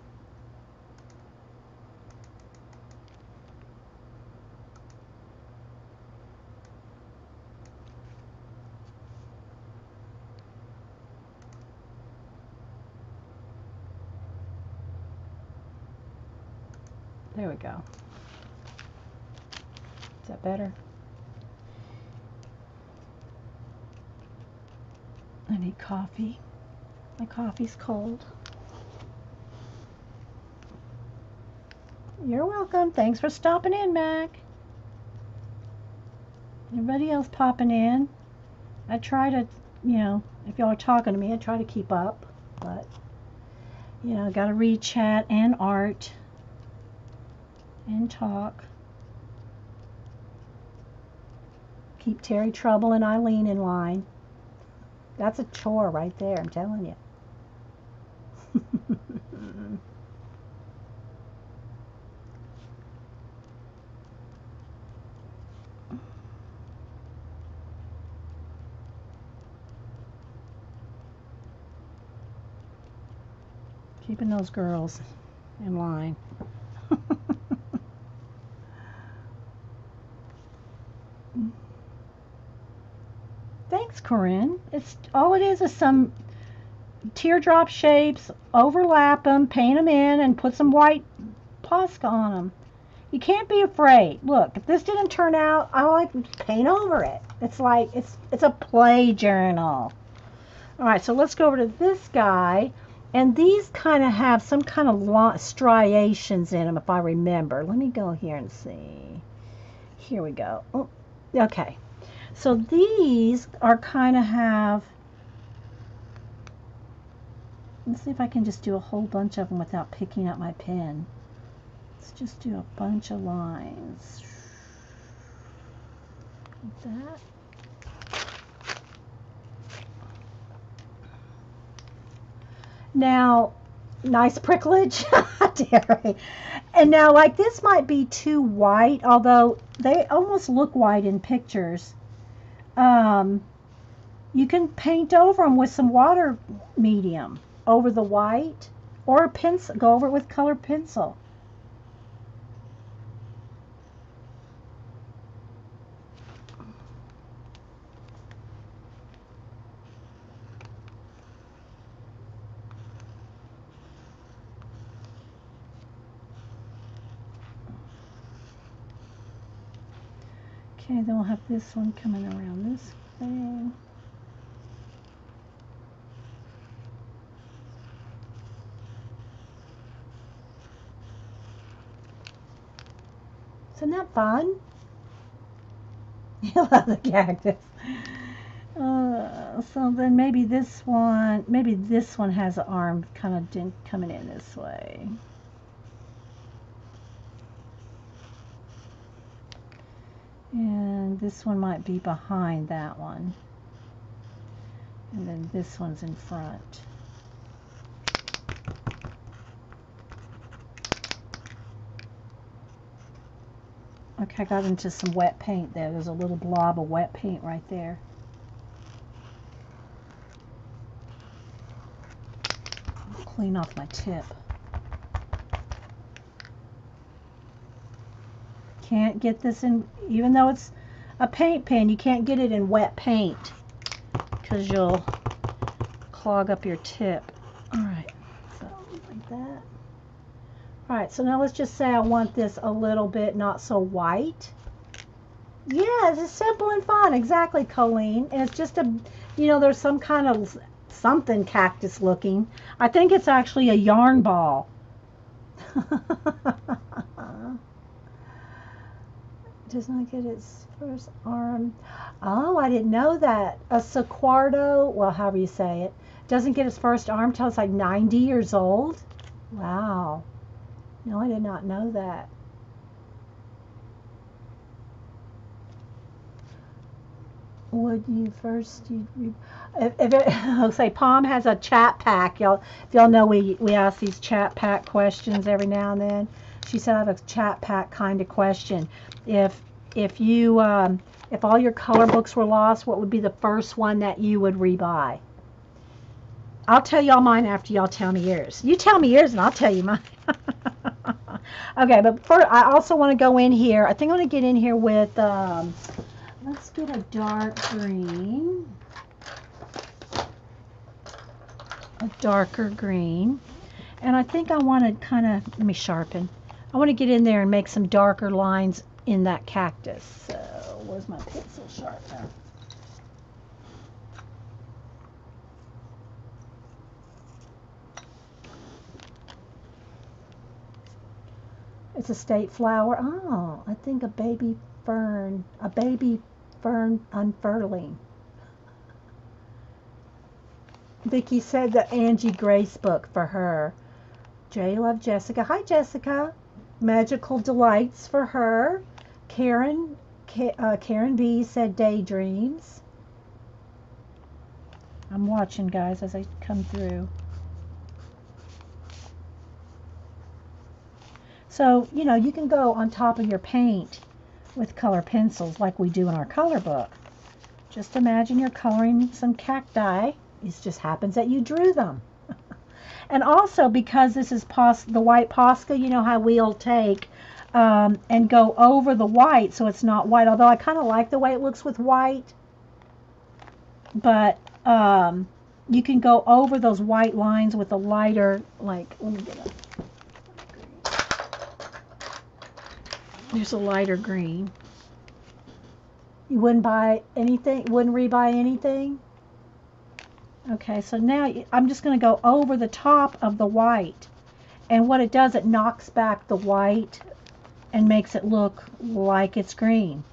There we go. Is that better? I need coffee. My coffee's cold. You're welcome. Thanks for stopping in, Mac. Everybody else popping in. I try to, if y'all are talking to me, I try to keep up. But, got to read chat and art and talk. Keep Terry Trouble and Eileen in line. That's a chore right there, I'm telling you. Keeping those girls in line. Thanks, Corinne. It's all it is some teardrop shapes, overlap them, paint them in, and put some white Posca on them. You can't be afraid. Look, if this didn't turn out, I like paint over it. It's like it's a play journal. All right, so let's go over to this guy, and these kind of have some kind of striations in them, if I remember. Let me go here and see. Here we go. Oh, okay. So these are kind of have, let's see if I can just do a whole bunch of them without picking up my pen. Let's just do a bunch of lines. Like that. Now, nice prickledge. Terry. And now, like, this might be too white, although they almost look white in pictures. You can paint over them with some water medium over the white, or a pencil. Go over it with colored pencil. Okay, then we'll have this one coming around this thing. Isn't that fun? You love the cactus. So then maybe this one has an arm kind of coming in this way. And this one might be behind that one. And then this one's in front. Okay, I got into some wet paint there. There's a little blob of wet paint right there. I'll clean off my tip. Can't get this in, even though it's a paint pen, you can't get it in wet paint because you'll clog up your tip. Alright, so like that. Alright, so now let's just say I want this a little bit not so white. Yeah, it's simple and fun. Exactly, Colleen. And it's just a, you know, there's some kind of something cactus looking. I think it's actually a yarn ball. Does not get its first arm. Oh, I didn't know that. A saguaro, well, however you say it, doesn't get its first arm till it's like 90 years old. Wow. No, I did not know that. Would you first, if it, I'll say Palm has a chat pack. Y'all, if y'all know we ask these chat pack questions every now and then. She said I have a chat pack kind of question. If you if all your color books were lost, what would be the first one that you would rebuy? I'll tell y'all mine after y'all tell me yours. You tell me yours and I'll tell you mine. Okay, but first I also want to go in here. I think I'm going to get in here with let's get a dark green. A darker green. And I think I want to kind of, let me sharpen. I want to get in there and make some darker lines in that cactus. So, where's my pencil sharpener? It's a state flower. Oh, I think a baby fern unfurling. Vicki said the Angie Grace book for her. Jay Love Jessica. Hi, Jessica. Magical Delights for her. Karen B said Daydreams. I'm watching, guys, as I come through. So, you know, you can go on top of your paint with color pencils like we do in our color book. Just imagine you're coloring some cacti. It just happens that you drew them. And also, because this is the white Posca, you know how we'll take and go over the white so it's not white. Although I kind of like the way it looks with white. But you can go over those white lines with a lighter, like, let me get a... There's a lighter green. You wouldn't buy anything? Wouldn't rebuy anything? Okay, so now I'm just going to go over the top of the white. And what it does, it knocks back the white and makes it look like it's green.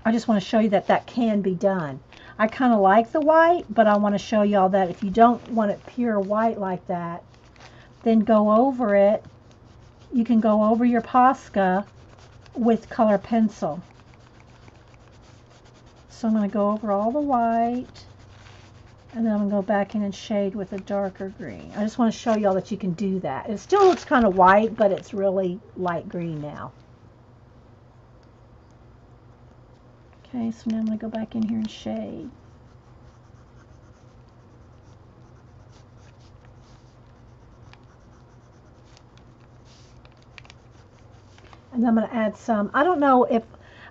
I just want to show you that that can be done. I kind of like the white, but I want to show y'all that if you don't want it pure white like that, then go over it. You can go over your Posca with color pencil. So I'm going to go over all the white, and then I'm going to go back in and shade with a darker green. I just want to show y'all that you can do that. It still looks kind of white, but it's really light green now. Okay, so now I'm going to go back in here and shade. And I'm going to add some, I don't know if,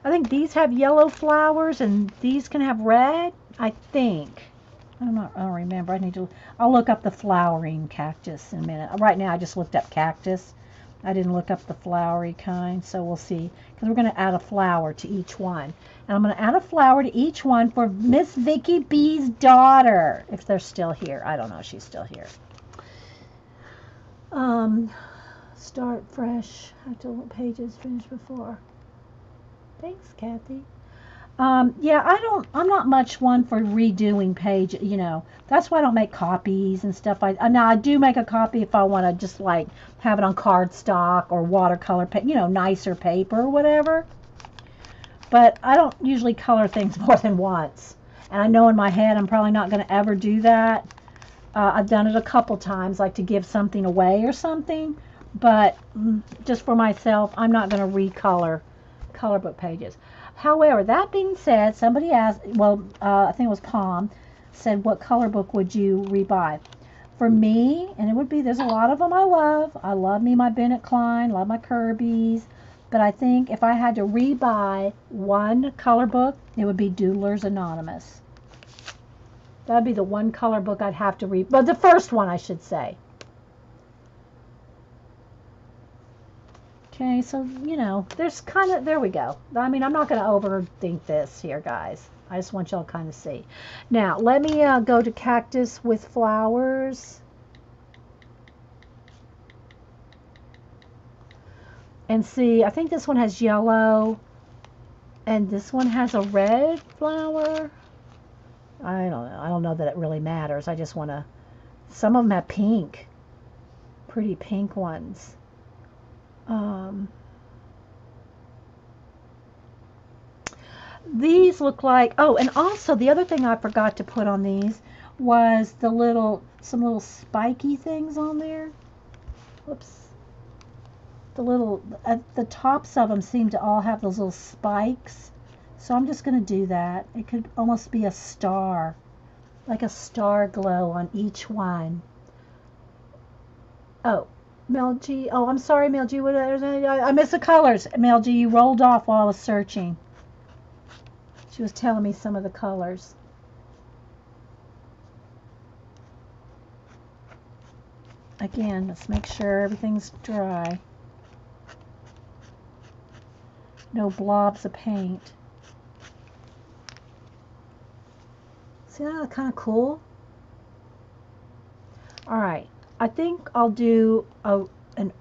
I think these have yellow flowers and these can have red, I think. I don't remember. I'll look up the flowering cactus in a minute. Right now I just looked up cactus. I didn't look up the flowery kind, so we'll see. Because we're going to add a flower to each one. And I'm going to add a flower to each one for Miss Vicky B's daughter. If they're still here. I don't know if she's still here. Start fresh. Have to let pages finish before. Thanks, Kathy. Yeah, I'm not much one for redoing page, you know. That's why I don't make copies and stuff. Now I do make a copy if I want to just like have it on cardstock or watercolor, you know, nicer paper or whatever. But I don't usually color things more than once. And I know in my head I'm probably not going to ever do that. I've done it a couple times, like to give something away or something. But just for myself, I'm not going to recolor color book pages. However, that being said, somebody asked, well, I think it was Palm, said, what color book would you rebuy? For me, and it would be, there's a lot of them I love. I love me my Bennett Klein, love my Kirby's. But I think if I had to rebuy one color book, it would be Doodler's Anonymous. That would be the one color book I'd have to read. But the first one, I should say. Okay, so, you know, there's kind of, there we go. I mean, I'm not going to overthink this here, guys. I just want y'all to kind of see. Now, let me go to Cactus with Flowers. And see, I think this one has yellow. And this one has a red flower. I don't know. I don't know that it really matters. I just want to, some of them have pink. Pretty pink ones. These look like, oh, and also the other thing I forgot to put on these was the some little spiky things on there. Whoops. The tops of them seem to all have those little spikes. So I'm just going to do that. It could almost be a star, like a star glow on each one. Oh. Mel G. Oh, I'm sorry, Mel G. I missed the colors. Mel G, you rolled off while I was searching. She was telling me some of the colors. Again, let's make sure everything's dry. No blobs of paint. See that? Kind of cool. All right. I think I'll do an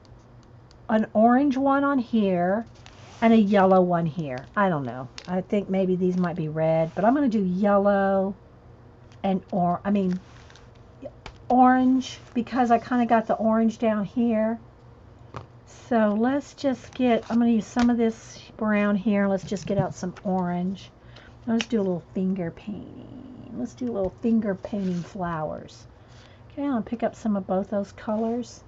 orange one on here and a yellow one here. I don't know. I think maybe these might be red, but I'm going to do yellow and orange because I kind of got the orange down here. So let's just get, I'm going to use some of this brown here. Let's just get out some orange. Let's do a little finger painting. Let's do a little finger painting flowers. Okay, I'm going to pick up some of both those colors.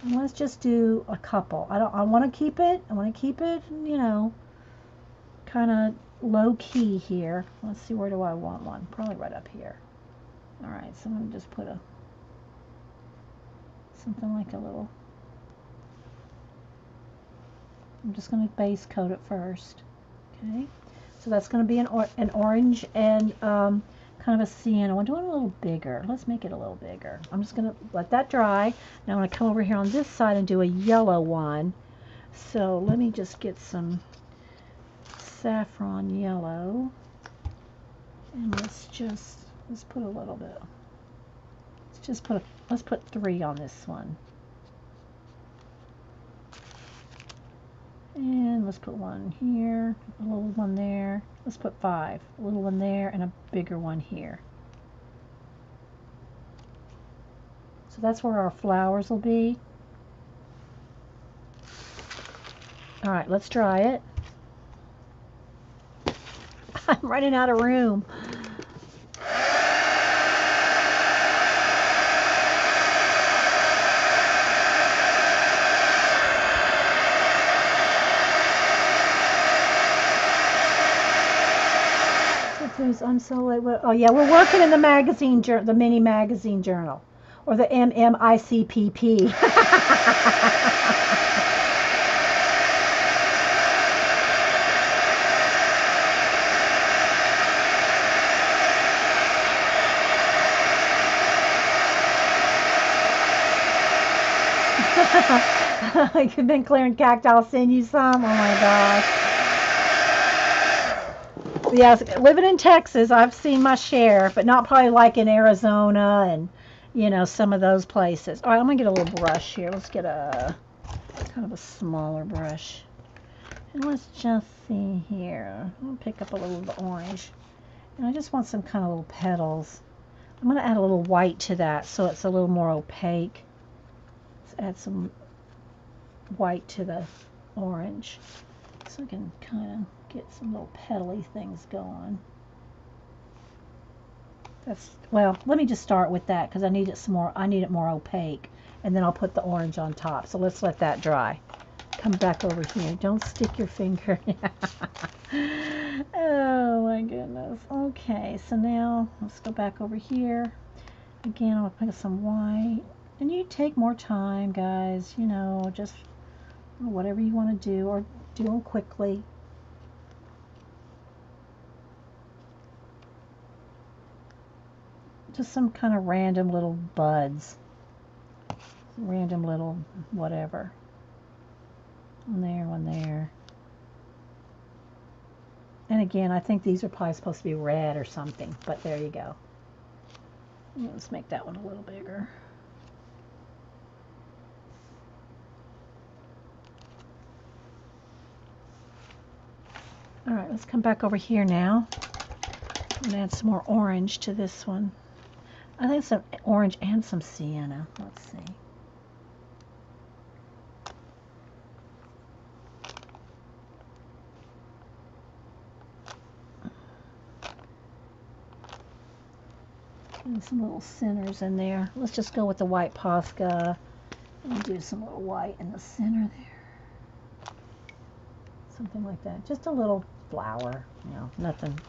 And let's just do a couple. I want to keep it, you know, kind of low key here. Let's see, where do I want one? Probably right up here. All right, so I'm going to just put something like a little, I'm just going to base coat it first. Okay, so that's going to be an orange and kind of a sienna. I'm doing it a little bigger. Let's make it a little bigger. I'm just going to let that dry. Now I'm going to come over here on this side and do a yellow one. So let me just get some saffron yellow. And let's put a little bit. Let's put 3 on this one. And let's put one here, a little one there. Let's put 5. A little one there and a bigger one here. So that's where our flowers will be. All right, let's dry it. I'm running out of room. I'm so late. Oh yeah, we're working in the magazine, the mini magazine journal, or the MMICPP. You've been clearing cacti. I'll send you some. Oh my gosh. Yes, living in Texas, I've seen my share, but not probably like in Arizona and, you know, some of those places. All right, I'm going to get a little brush here. Let's get a kind of a smaller brush. And let's just see here. I'll pick up a little of the orange. And I just want some kind of little petals. I'm going to add a little white to that so it's a little more opaque. Let's add some white to the orange so I can kind of get some little petally things going. That's, well, let me just start with that because I need it some more. I need it more opaque, and then I'll put the orange on top. So let's let that dry. Come back over here. Don't stick your finger. Oh my goodness. Okay, so now let's go back over here. Again, I'll put some white. And you take more time, guys. You know, just whatever you want to do, or do them quickly. Just some kind of random little buds. Random little whatever. One there. And again, I think these are probably supposed to be red or something, but there you go. Let's make that one a little bigger. All right, let's come back over here now and add some more orange to this one. I think some orange and some sienna. Let's see. And some little centers in there. Let's just go with the white Posca and do some little white in the center there. Something like that. Just a little flower, you know, nothing.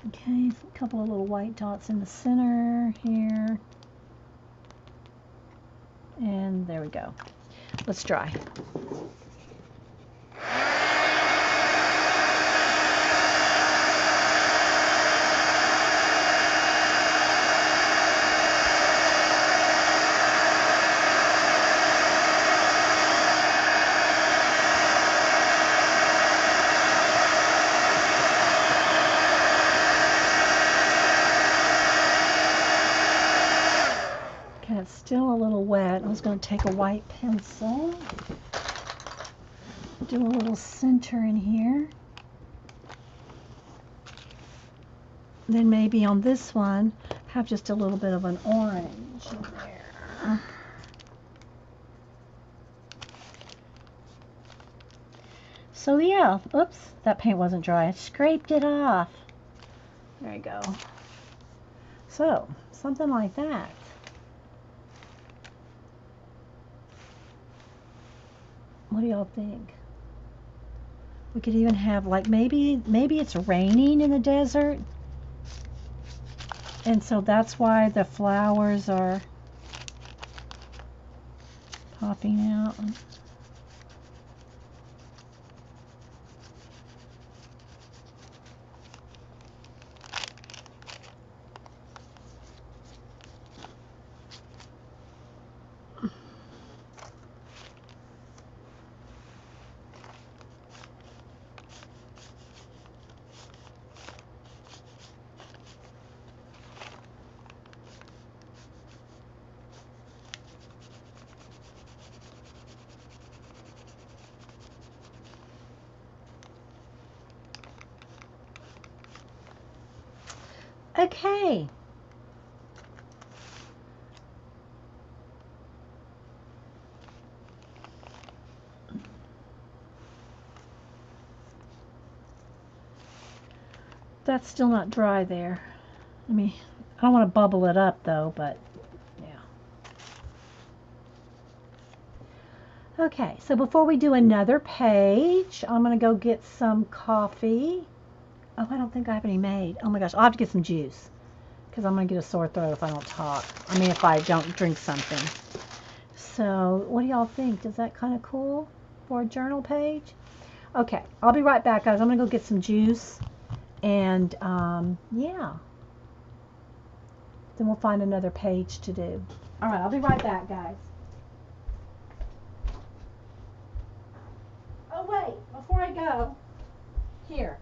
Okay, a couple of little white dots in the center here. And there we go. Let's dry. It's still a little wet. I was going to take a white pencil, do a little center in here. Then maybe on this one, have just a little bit of an orange in there. So yeah, oops, that paint wasn't dry. I scraped it off. There you go. So, something like that. What do y'all think? We could even have like maybe it's raining in the desert, and so that's why the flowers are popping out. Okay. That's still not dry there. I mean, I don't want to bubble it up though, but yeah. Okay, so before we do another page, I'm going to go get some coffee. Oh, I don't think I have any made. Oh my gosh, I'll have to get some juice because I'm going to get a sore throat if I don't talk. I mean, if I don't drink something. So, what do y'all think? Is that kind of cool for a journal page? Okay, I'll be right back, guys. I'm going to go get some juice. And, yeah. Then we'll find another page to do. All right, I'll be right back, guys. Oh, wait. Before I go, here.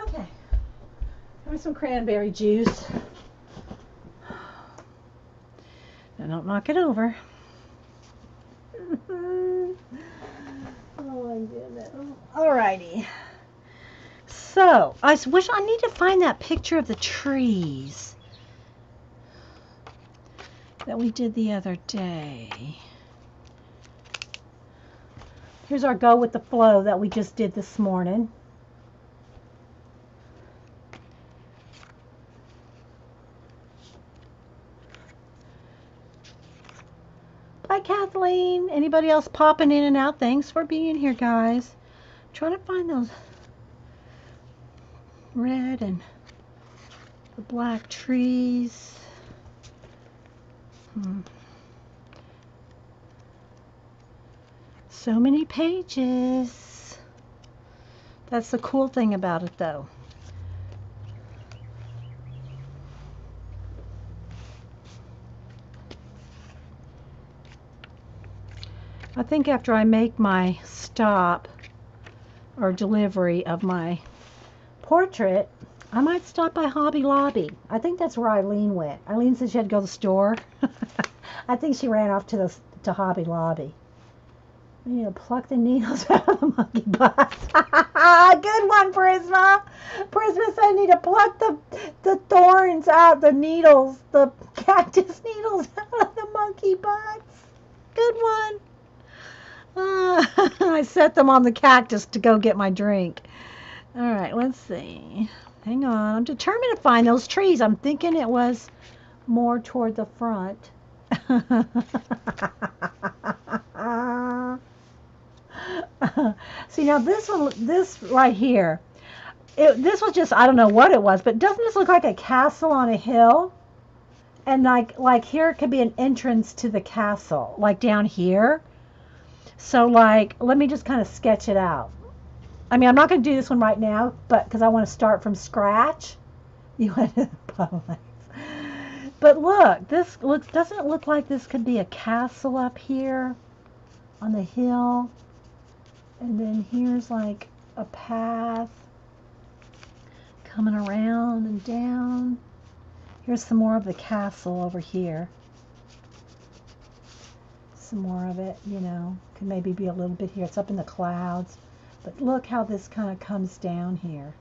Okay. Give me some cranberry juice. Now don't knock it over. Oh my goodness. Alrighty. So, I wish I need to find that picture of the trees that we did the other day. Here's our go with the flow that we just did this morning. Bye, Kathleen. Anybody else popping in and out? Thanks for being here, guys. I'm trying to find those red and the black trees. So many pages. That's the cool thing about it, though. I think after I make my stop or delivery of my portrait, I might stop by Hobby Lobby. I think that's where Eileen went. Eileen said she had to go to the store. I think she ran off to Hobby Lobby. I need to pluck the needles out of the monkey butts. Good one, Prisma. Prisma said I need to pluck the thorns out, the needles, the cactus needles out of the monkey butts. Good one. I set them on the cactus to go get my drink. All right, let's see. Hang on. I'm determined to find those trees. I'm thinking it was more toward the front. See, now this right here, This was just, I don't know what it was, but doesn't this look like a castle on a hill? And like here it could be an entrance to the castle, like down here. So like, let me just kind of sketch it out. I mean, I'm not going to do this one right now, but because I want to start from scratch. You want to But look, this looks, doesn't it look like this could be a castle up here on the hill? And then here's like a path coming around and down. Here's some more of the castle over here. Some more of it, you know, could maybe be a little bit here. It's up in the clouds. But look how this kind of comes down here.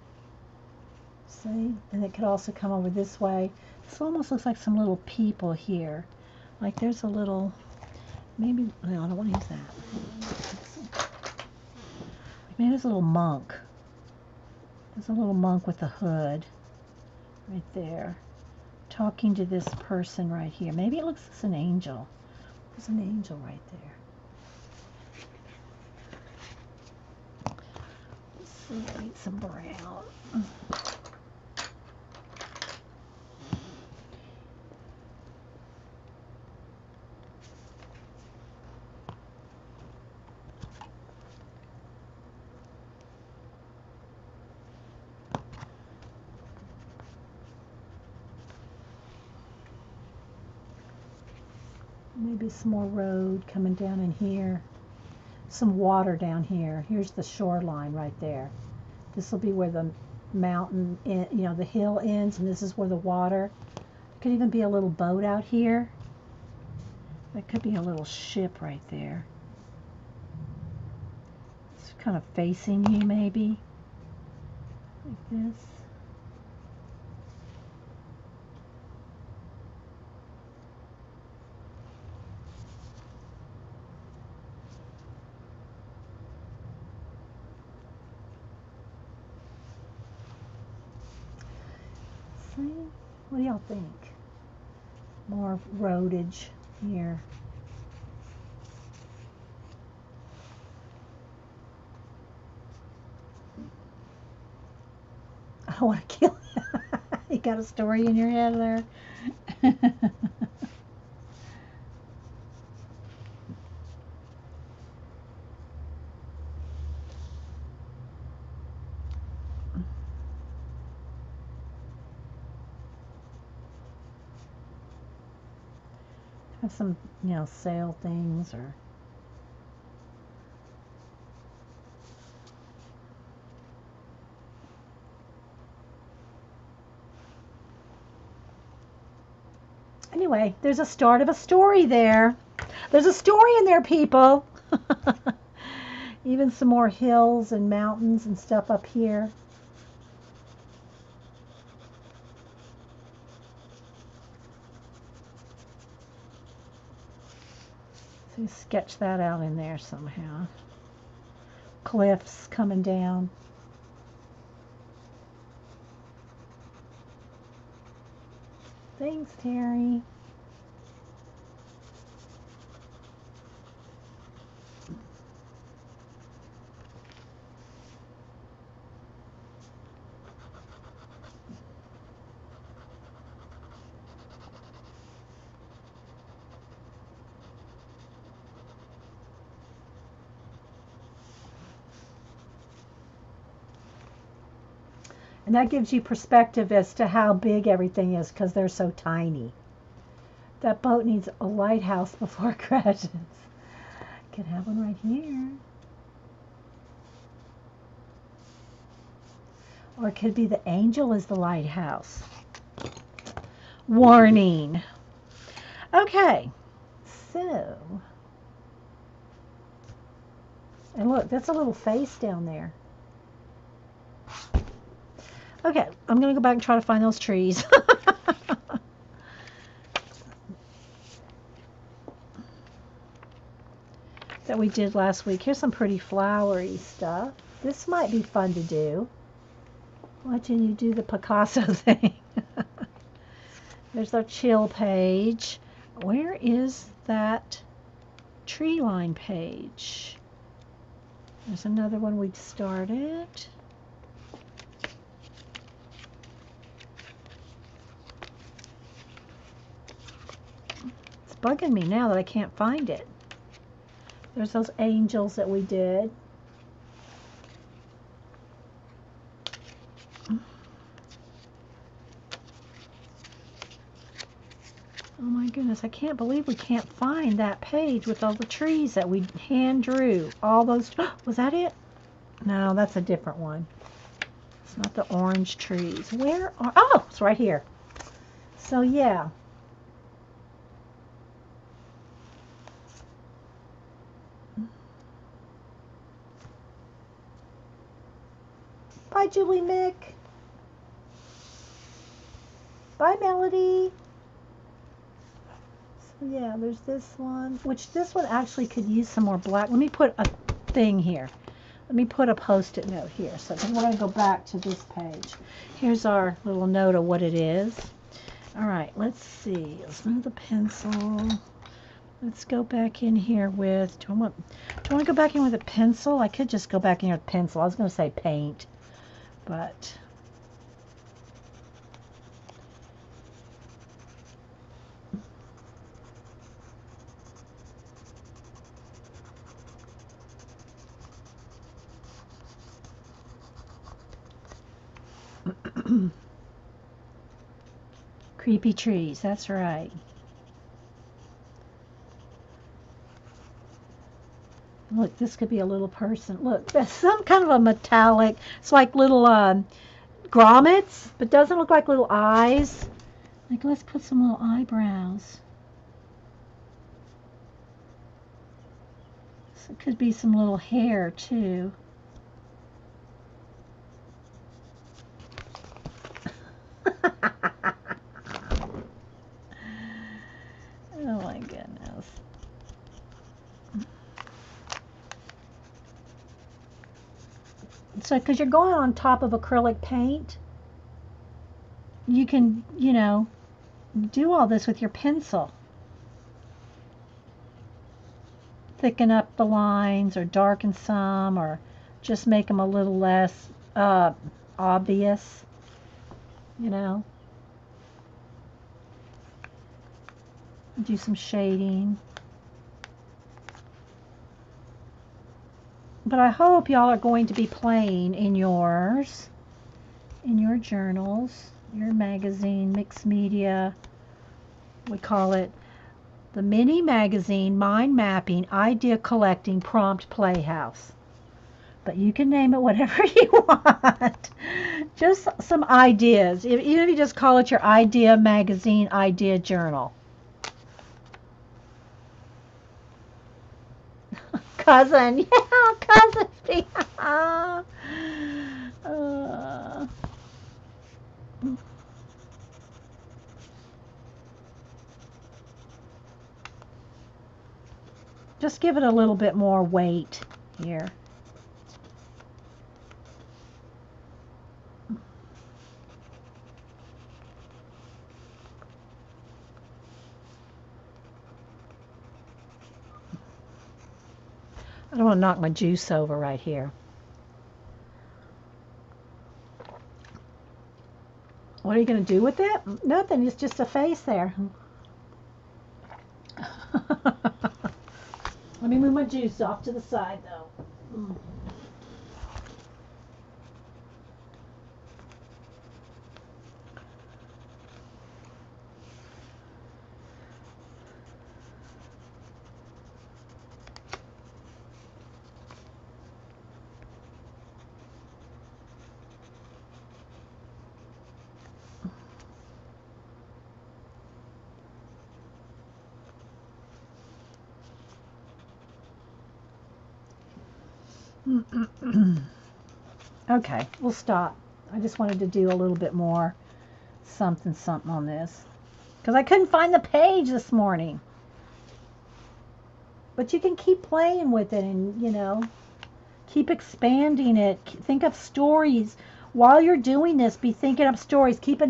See? And it could also come over this way. This almost looks like some little people here. Like there's a little, maybe, no, I don't want to use that. Maybe there's a little monk. There's a little monk with a hood right there, talking to this person right here. Maybe it looks like an angel. There's an angel right there. Let's see, I need some brown. Maybe some more road coming down in here. Some water down here. Here's the shoreline right there. This will be where the mountain, you know, the hill ends, and this is where the water. Could even be a little boat out here. There could be a little ship right there. It's kind of facing you, maybe. Like this. See? What do y'all think? More roadage here. I don't want to kill you. You got a story in your head there? Have some, you know, sail things or anyway, there's a start of a story there. There's a story in there, people. Even some more hills and mountains and stuff up here. So you sketch that out in there somehow. Cliffs coming down. Thanks, Terry. And that gives you perspective as to how big everything is because they're so tiny. That boat needs a lighthouse before it crashes. Could have one right here. Or it could be the angel is the lighthouse. Warning. Okay, so. And look, that's a little face down there. Okay, I'm going to go back and try to find those trees. That we did last week. Here's some pretty flowery stuff. This might be fun to do. Watching you do the Picasso thing. There's our chill page. Where is that tree line page? There's another one we've started. bugging me now that I can't find it. There's those angels that we did. Oh my goodness, I can't believe we can't find that page with all the trees that we hand drew. All those, was that it? No, that's a different one. It's not the orange trees. Where are, oh, it's right here. So yeah. Bye, Julie Mick. Bye, Melody. So yeah, there's this one, which this one actually could use some more black. Let me put a thing here. Let me put a post-it note here. So then we're going to go back to this page. Here's our little note of what it is. All right, let's see. Let's move the pencil. Let's go back in here with, do I want to go back in with a pencil? I could just go back in here with pencil. I was going to say paint, but creepy trees, that's right. Look, this could be a little person. Look, that's some kind of a metallic, it's like little grommets, but doesn't look like little eyes. Like, let's put some little eyebrows. So it could be some little hair, too. Oh my goodness. So, because you're going on top of acrylic paint, you can, you know, do all this with your pencil. Thicken up the lines or darken some or just make them a little less obvious, you know. Do some shading. But I hope y'all are going to be playing in yours, in your journals, your magazine, mixed media. We call it the Mini Magazine Mind Mapping Idea Collecting Prompt Playhouse. But you can name it whatever you want. Just some ideas. Even if you just call it your Idea Magazine Idea Journal. Cousin, yeah, cousin. Just give it a little bit more weight here. I don't want to knock my juice over right here. What are you going to do with it? Nothing. It's just a face there. Let me move my juice off to the side, though. Okay, we'll stop. I just wanted to do a little bit more something on this because I couldn't find the page this morning. But you can keep playing with it and, you know, keep expanding it. Think of stories. While you're doing this, be thinking of stories. Keep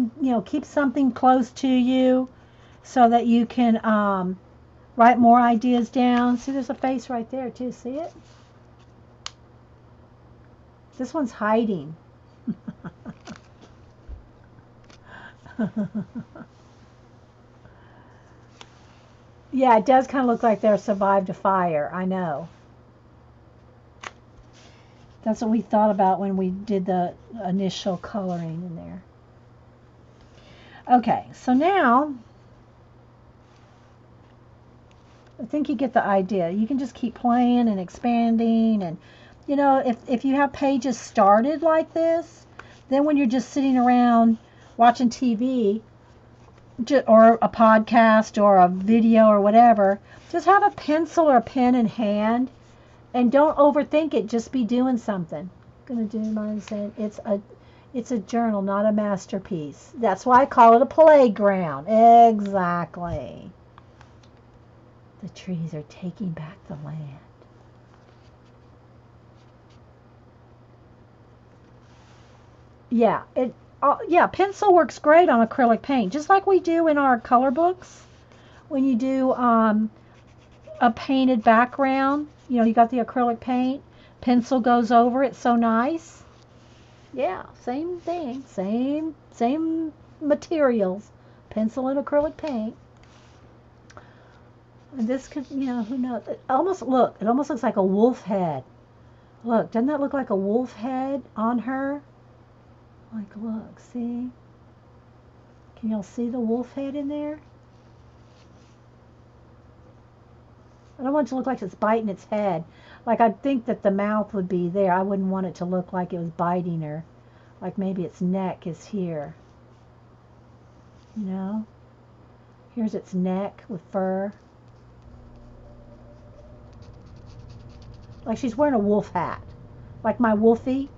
something close to you so that you can write more ideas down. See, there's a face right there, too. See it? This one's hiding. Yeah, it does kind of look like they're survived a fire. I know. That's what we thought about when we did the initial coloring in there. Okay, so now I think you get the idea. You can just keep playing and expanding, and you know, if you have pages started like this, then when you're just sitting around watching TV or a podcast or a video or whatever, just have a pencil or a pen in hand and don't overthink it. Just be doing something. I'm gonna do mine saying it's a journal, not a masterpiece. That's why I call it a playground. Exactly. The trees are taking back the land. Yeah, yeah, pencil works great on acrylic paint, just like we do in our color books. When you do a painted background, you know, you got the acrylic paint, pencil goes over it so nice. Yeah, same thing, same materials, pencil and acrylic paint. And this could, you know, who knows? It almost looks like a wolf head. Look, doesn't that look like a wolf head on her? Like, look, see? Can y'all see the wolf head in there? I don't want it to look like it's biting its head. Like, I'd think that the mouth would be there. I wouldn't want it to look like it was biting her. Like maybe its neck is here. You know? Here's its neck with fur. Like she's wearing a wolf hat. Like my Wolfie.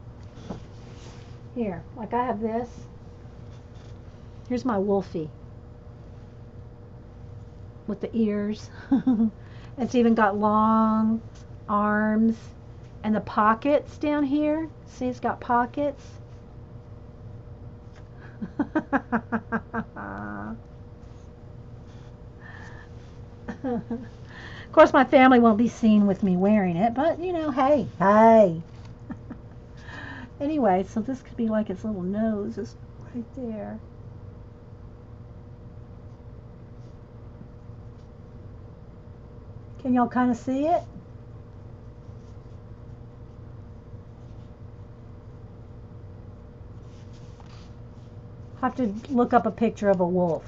Here, like I have this. Here's my Wolfie. With the ears. It's even got long arms. And the pockets down here. See, it's got pockets. Of course, my family won't be seen with me wearing it, but you know, hey, hey. Anyway, so this could be like its little nose is right there. Can y'all kind of see it? Have to look up a picture of a wolf.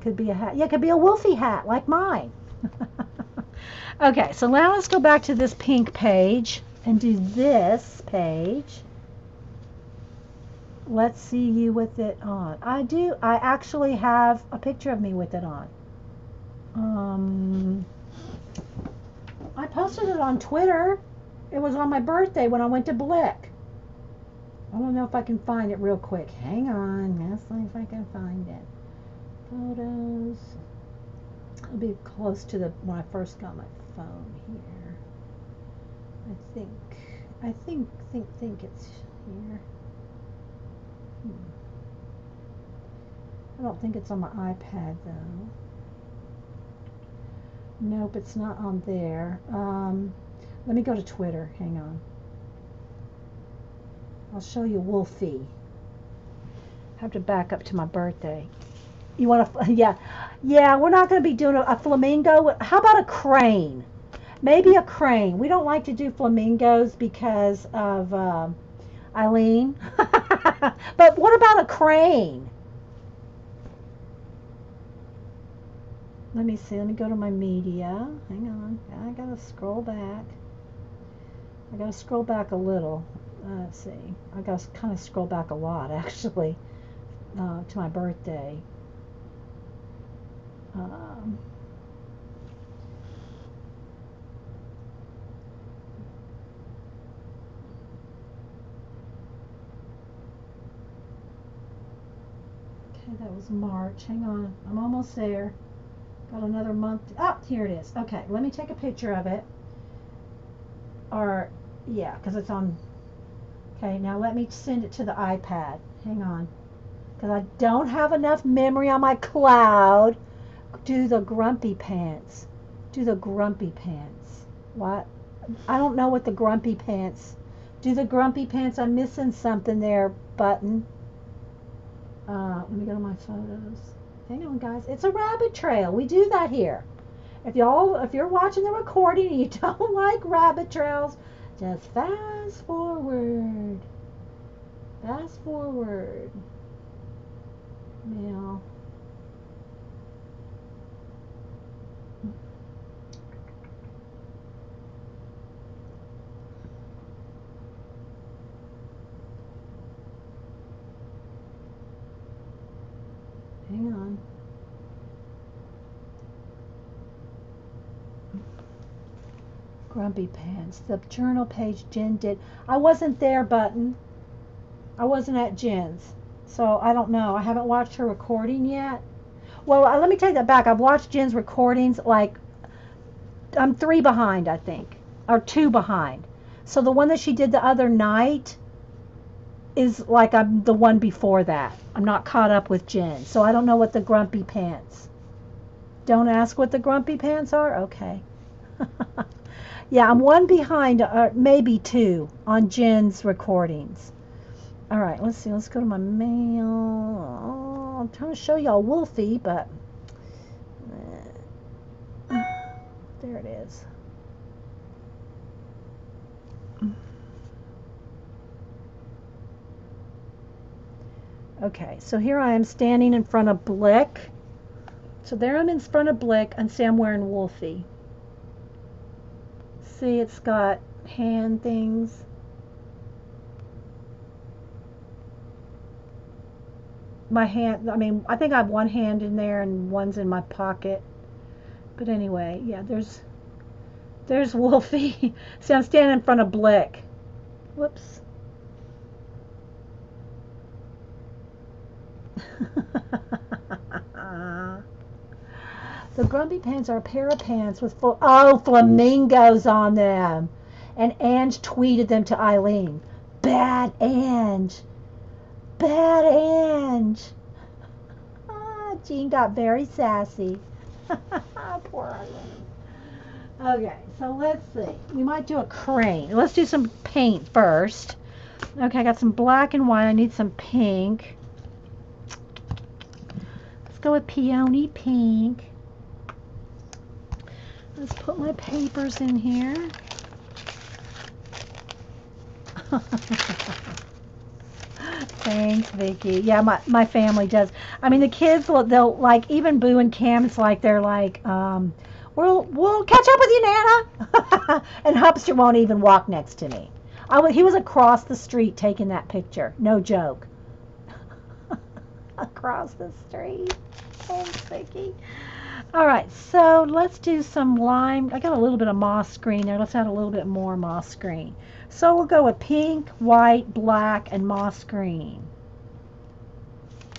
Could be a hat. Yeah, it could be a wolfie hat like mine. Okay, so now let's go back to this pink page and do this page. Let's see you with it on. I actually have a picture of me with it on. I posted it on Twitter. It was on my birthday when I went to Blick. I don't know if I can find it real quick. Hang on. Let's see if I can find it. Photos. It'll be close to the when I first got my phone here. I think it's here. I don't think it's on my iPad though. Nope, it's not on there. Let me go to Twitter. Hang on. I'll show you Wolfie. I have to back up to my birthday. You want to? Yeah. We're not going to be doing a flamingo. How about a crane? Maybe a crane. We don't like to do flamingos because of Eileen. But what about a crane? Let me see. Let me go to my media. Hang on. I gotta scroll back. I gotta scroll back a little. Let's see. I gotta kind of scroll back a lot actually to my birthday. Okay, that was March. Hang on. I'm almost there. Got another month. Oh, here it is. Okay, let me take a picture of it. Or, yeah, because it's on. Okay, now let me send it to the iPad. Hang on. Because I don't have enough memory on my cloud. Do the grumpy pants. Do the grumpy pants. What? I don't know what the grumpy pants. Do the grumpy pants. I'm missing something there, button. Let me go to my photos. Hang on, guys. It's a rabbit trail. We do that here. If you're watching the recording and you don't like rabbit trails, just fast forward. Fast forward. Now, hang on. Grumpy Pants. The journal page Jen did. I wasn't there, Button. I wasn't at Jen's. So I don't know. I haven't watched her recording yet. Well, let me take that back. I've watched Jen's recordings. Like, I'm 3 behind, I think. Or 2 behind. So the one that she did the other night is like I'm the one before that. I'm not caught up with Jen. So I don't know what the Grumpy Pants. Don't ask what the Grumpy Pants are? Okay. Yeah, I'm 1 behind, or maybe 2, on Jen's recordings. All right, let's see. Let's go to my mail. Oh, I'm trying to show y'all Wolfie, but there it is. Okay, so here I am standing in front of Blick. So there I'm in front of Blick, and say I'm wearing Wolfie. See, it's got hand things. My hand, I mean, I think I have 1 hand in there and 1's in my pocket. But anyway, yeah, there's Wolfie. See, I'm standing in front of Blick. Whoops. The Grumpy Pants are a pair of pants with flamingos on them. And Ange tweeted them to Eileen. Bad Ange. Bad Ange. Jean got very sassy. Poor Eileen. Okay, so let's see. We might do a crane. Let's do some paint first. Okay, I got some black and white. I need some pink. Let's go with peony pink. Let's put my papers in here. Thanks, Vicky. Yeah, my family does. I mean, the kids, they'll like, even Boo and Cam, it's like they're like, we'll catch up with you, Nana. And Hupster won't even walk next to me. He was across the street taking that picture. No joke. Across the street. Thanks, Vicky. All right, so let's do some lime. I got a little bit of moss green there. Let's add a little bit more moss green. So we'll go with pink, white, black, and moss green.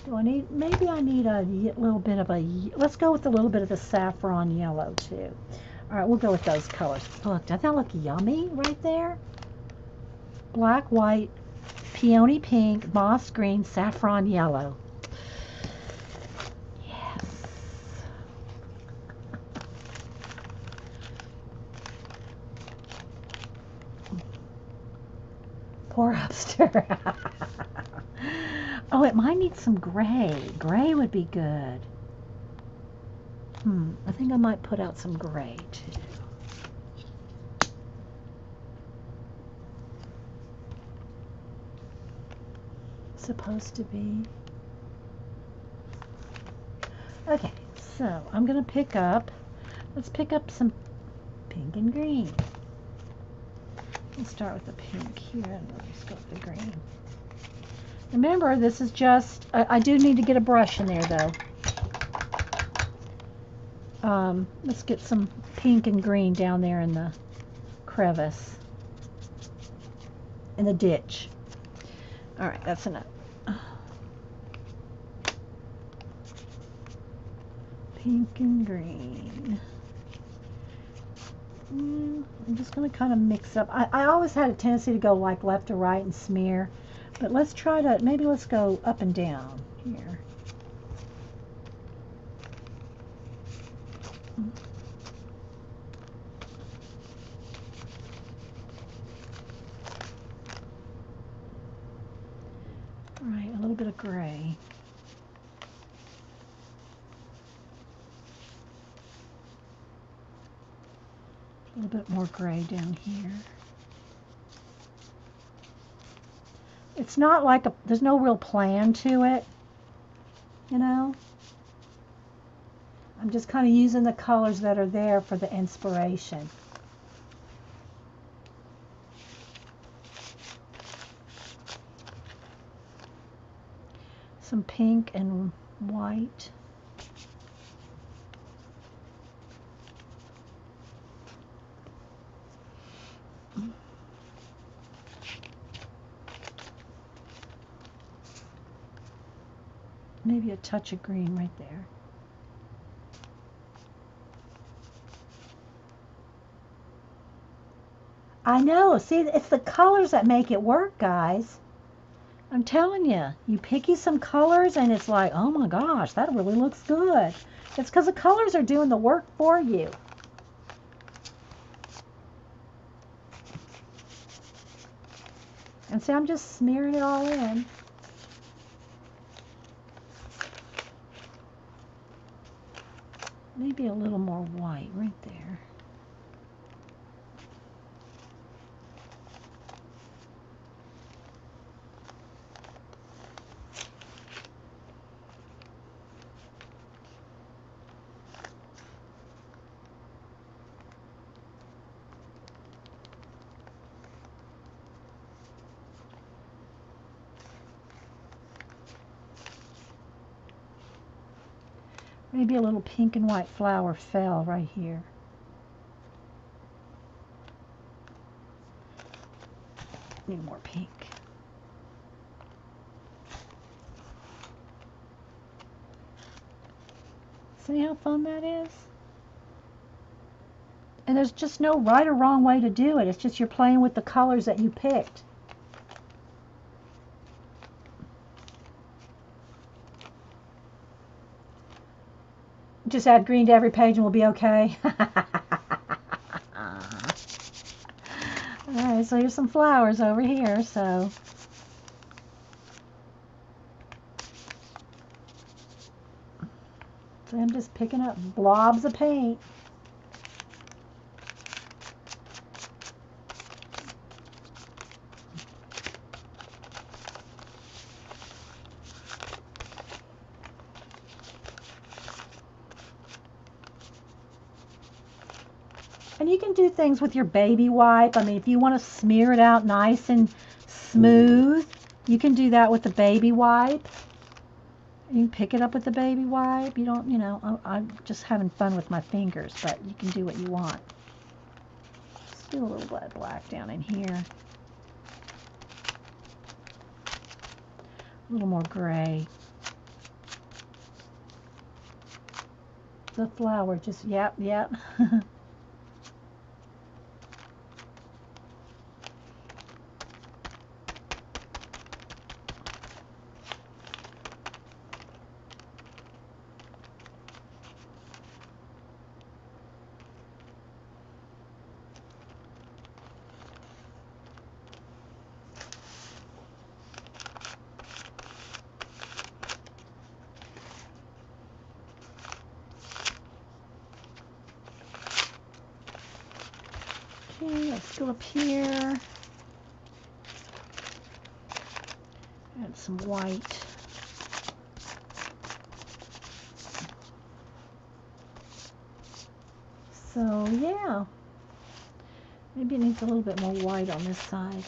Maybe I need a little bit of let's go with a little bit of the saffron yellow too. All right, we'll go with those colors. Look, doesn't that look yummy right there? Black, white, peony pink, moss green, saffron yellow. Poor Hupster. Oh, it might need some gray. Gray would be good. I think I might put out some gray too. Supposed to be. Okay, so I'm going to let's pick up some pink and green. Let's start with the pink here, and we'll just go with the green. Remember, this is just, I do need to get a brush in there, though. Let's get some pink and green down there in the crevice, in the ditch. All right, that's enough. Pink and green. I'm just going to kind of mix up. I always had a tendency to go like left to right and smear. But let's try to, maybe let's go up and down here. All right, a little bit of gray. A little bit more gray down here. It's not like there's no real plan to it, you know. I'm just kind of using the colors that are there for the inspiration. Some pink and white. Maybe a touch of green right there. I know. See, it's the colors that make it work, guys. I'm telling you. You pick you some colors and it's like, oh my gosh, that really looks good. It's because the colors are doing the work for you. And see, I'm just smearing it all in. Maybe a little more white right there. Maybe a little pink and white flower fell right here. Need more pink. See how fun that is? And there's just no right or wrong way to do it. It's just you're playing with the colors that you picked. Just add green to every page and we'll be okay. Alright, so here's some flowers over here. So I'm just picking up blobs of paint. And you can do things with your baby wipe. I mean, if you want to smear it out nice and smooth, you can do that with the baby wipe. You can pick it up with the baby wipe. You don't, you know, I'm just having fun with my fingers, but you can do what you want. Let's do a little bit of black down in here. A little more gray. The flower just, yep. Okay, let's go up here. Add some white. So, yeah. Maybe it needs a little bit more white on this side.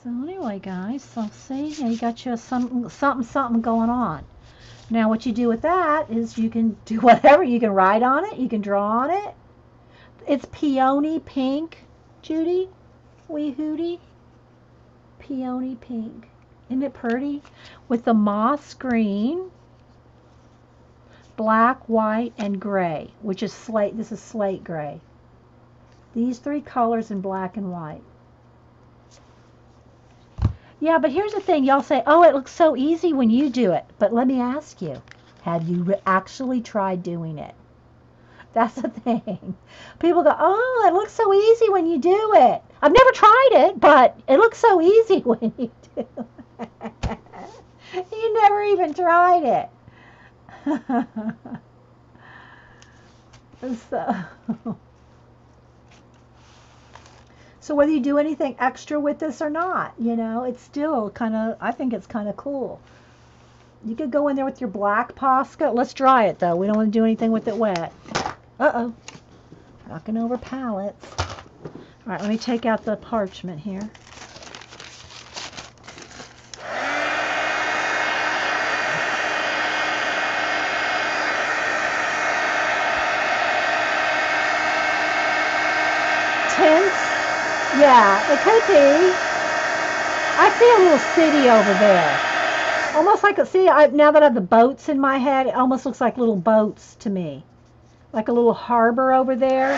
So anyway, guys, so see, you got you something going on. Now what you do with that is you can do whatever. You can write on it. You can draw on it. It's peony pink, Judy. Wee hootie. Peony pink. Isn't it pretty? With the moss green, black, white, and gray, which is slate. This is slate gray. These three colors in black and white. Yeah, but here's the thing. Y'all say, oh, it looks so easy when you do it. But let me ask you, have you actually tried doing it? That's the thing. People go, oh, it looks so easy when you do it. I've never tried it, but it looks so easy when you do it. You never even tried it. So, so whether you do anything extra with this or not, you know, it's still kind of, I think it's kind of cool. You could go in there with your black Posca. Let's dry it, though. We don't want to do anything with it wet. Uh-oh. Knocking over pallets. All right, let me take out the parchment here. Tints? Yeah, it could be. I see a little city over there. Almost like, now that I have the boats in my head, it almost looks like little boats to me. Like a little harbor over there.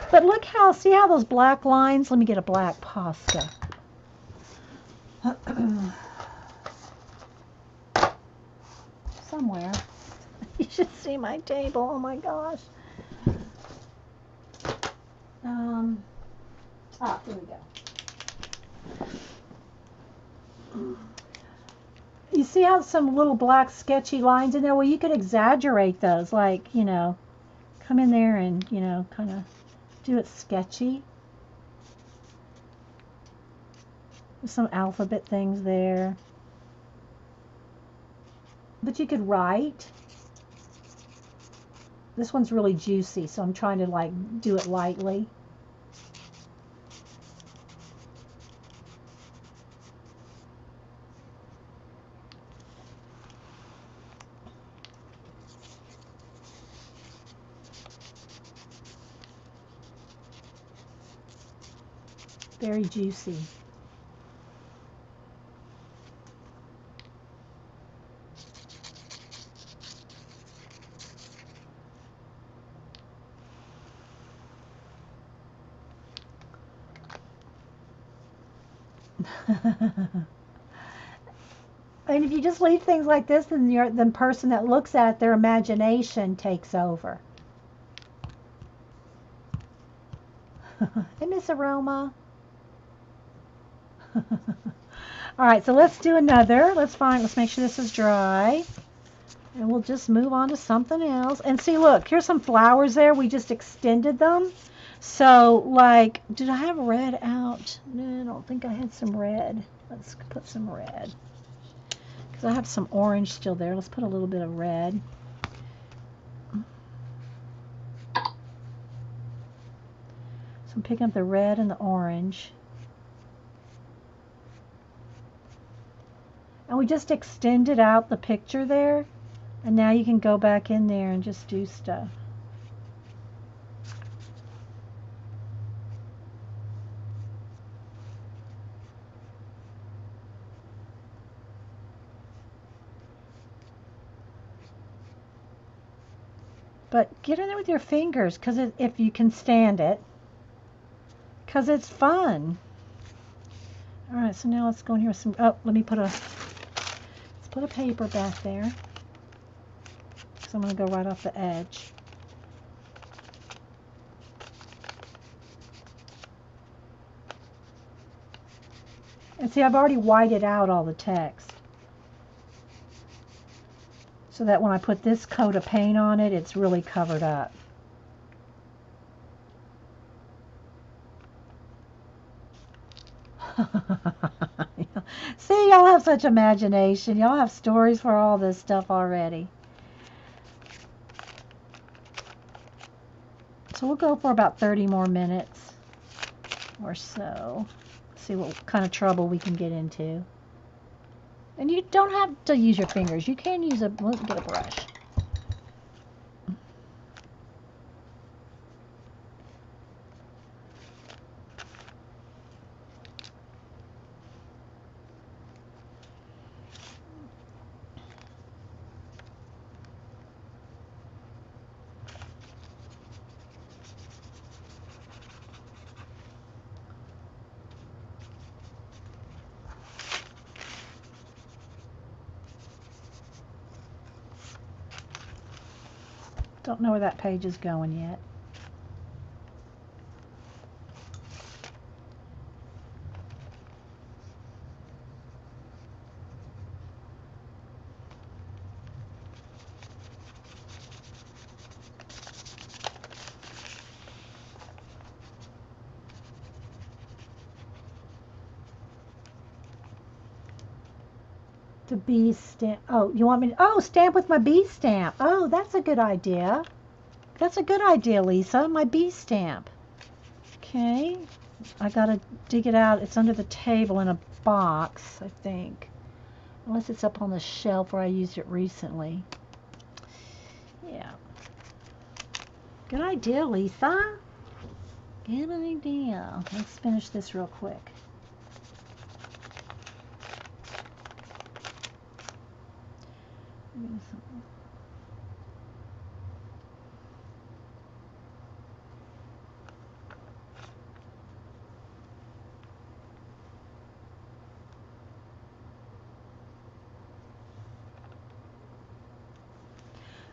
But look how, see how those black lines? Let me get a black Posca. Somewhere. You should see my table. Oh my gosh. Here we go. You see how some little black sketchy lines in there? Well, you could exaggerate those, like, you know, come in there and, you know, kind of do it sketchy. There's some alphabet things there. But you could write. This one's really juicy, so I'm trying to, like, do it lightly. Very juicy. And if you just leave things like this, then the person that looks at it, their imagination takes over. Hey, Miss Aroma. All right, so let's do another. Let's make sure this is dry. And we'll just move on to something else. And see, look, here's some flowers there. We just extended them. So, like, did I have red out? No, I don't think I had some red. Let's put some red. Because I have some orange still there. Let's put a little bit of red. So I'm picking up the red and the orange. And we just extended out the picture there. And now you can go back in there and just do stuff. But get in there with your fingers, because if you can stand it, because it's fun. All right, so now let's go in here with some. Oh, let's put a paper back there. So I'm going to go right off the edge. And see, I've already whited out all the text. So that when I put this coat of paint on it, it's really covered up. See, y'all have such imagination. Y'all have stories for all this stuff already. So we'll go for about 30 more minutes or so. See what kind of trouble we can get into. And you don't have to use your fingers. You can use let's get a brush. Don't know where that page is going yet. The bee stamp. Oh, you want me to? Oh, stamp with my bee stamp. Oh, that's a good idea. That's a good idea, Lisa. My bee stamp. Okay. I gotta dig it out. It's under the table in a box, I think. Unless it's up on the shelf where I used it recently. Yeah. Good idea, Lisa. Good idea. Let's finish this real quick.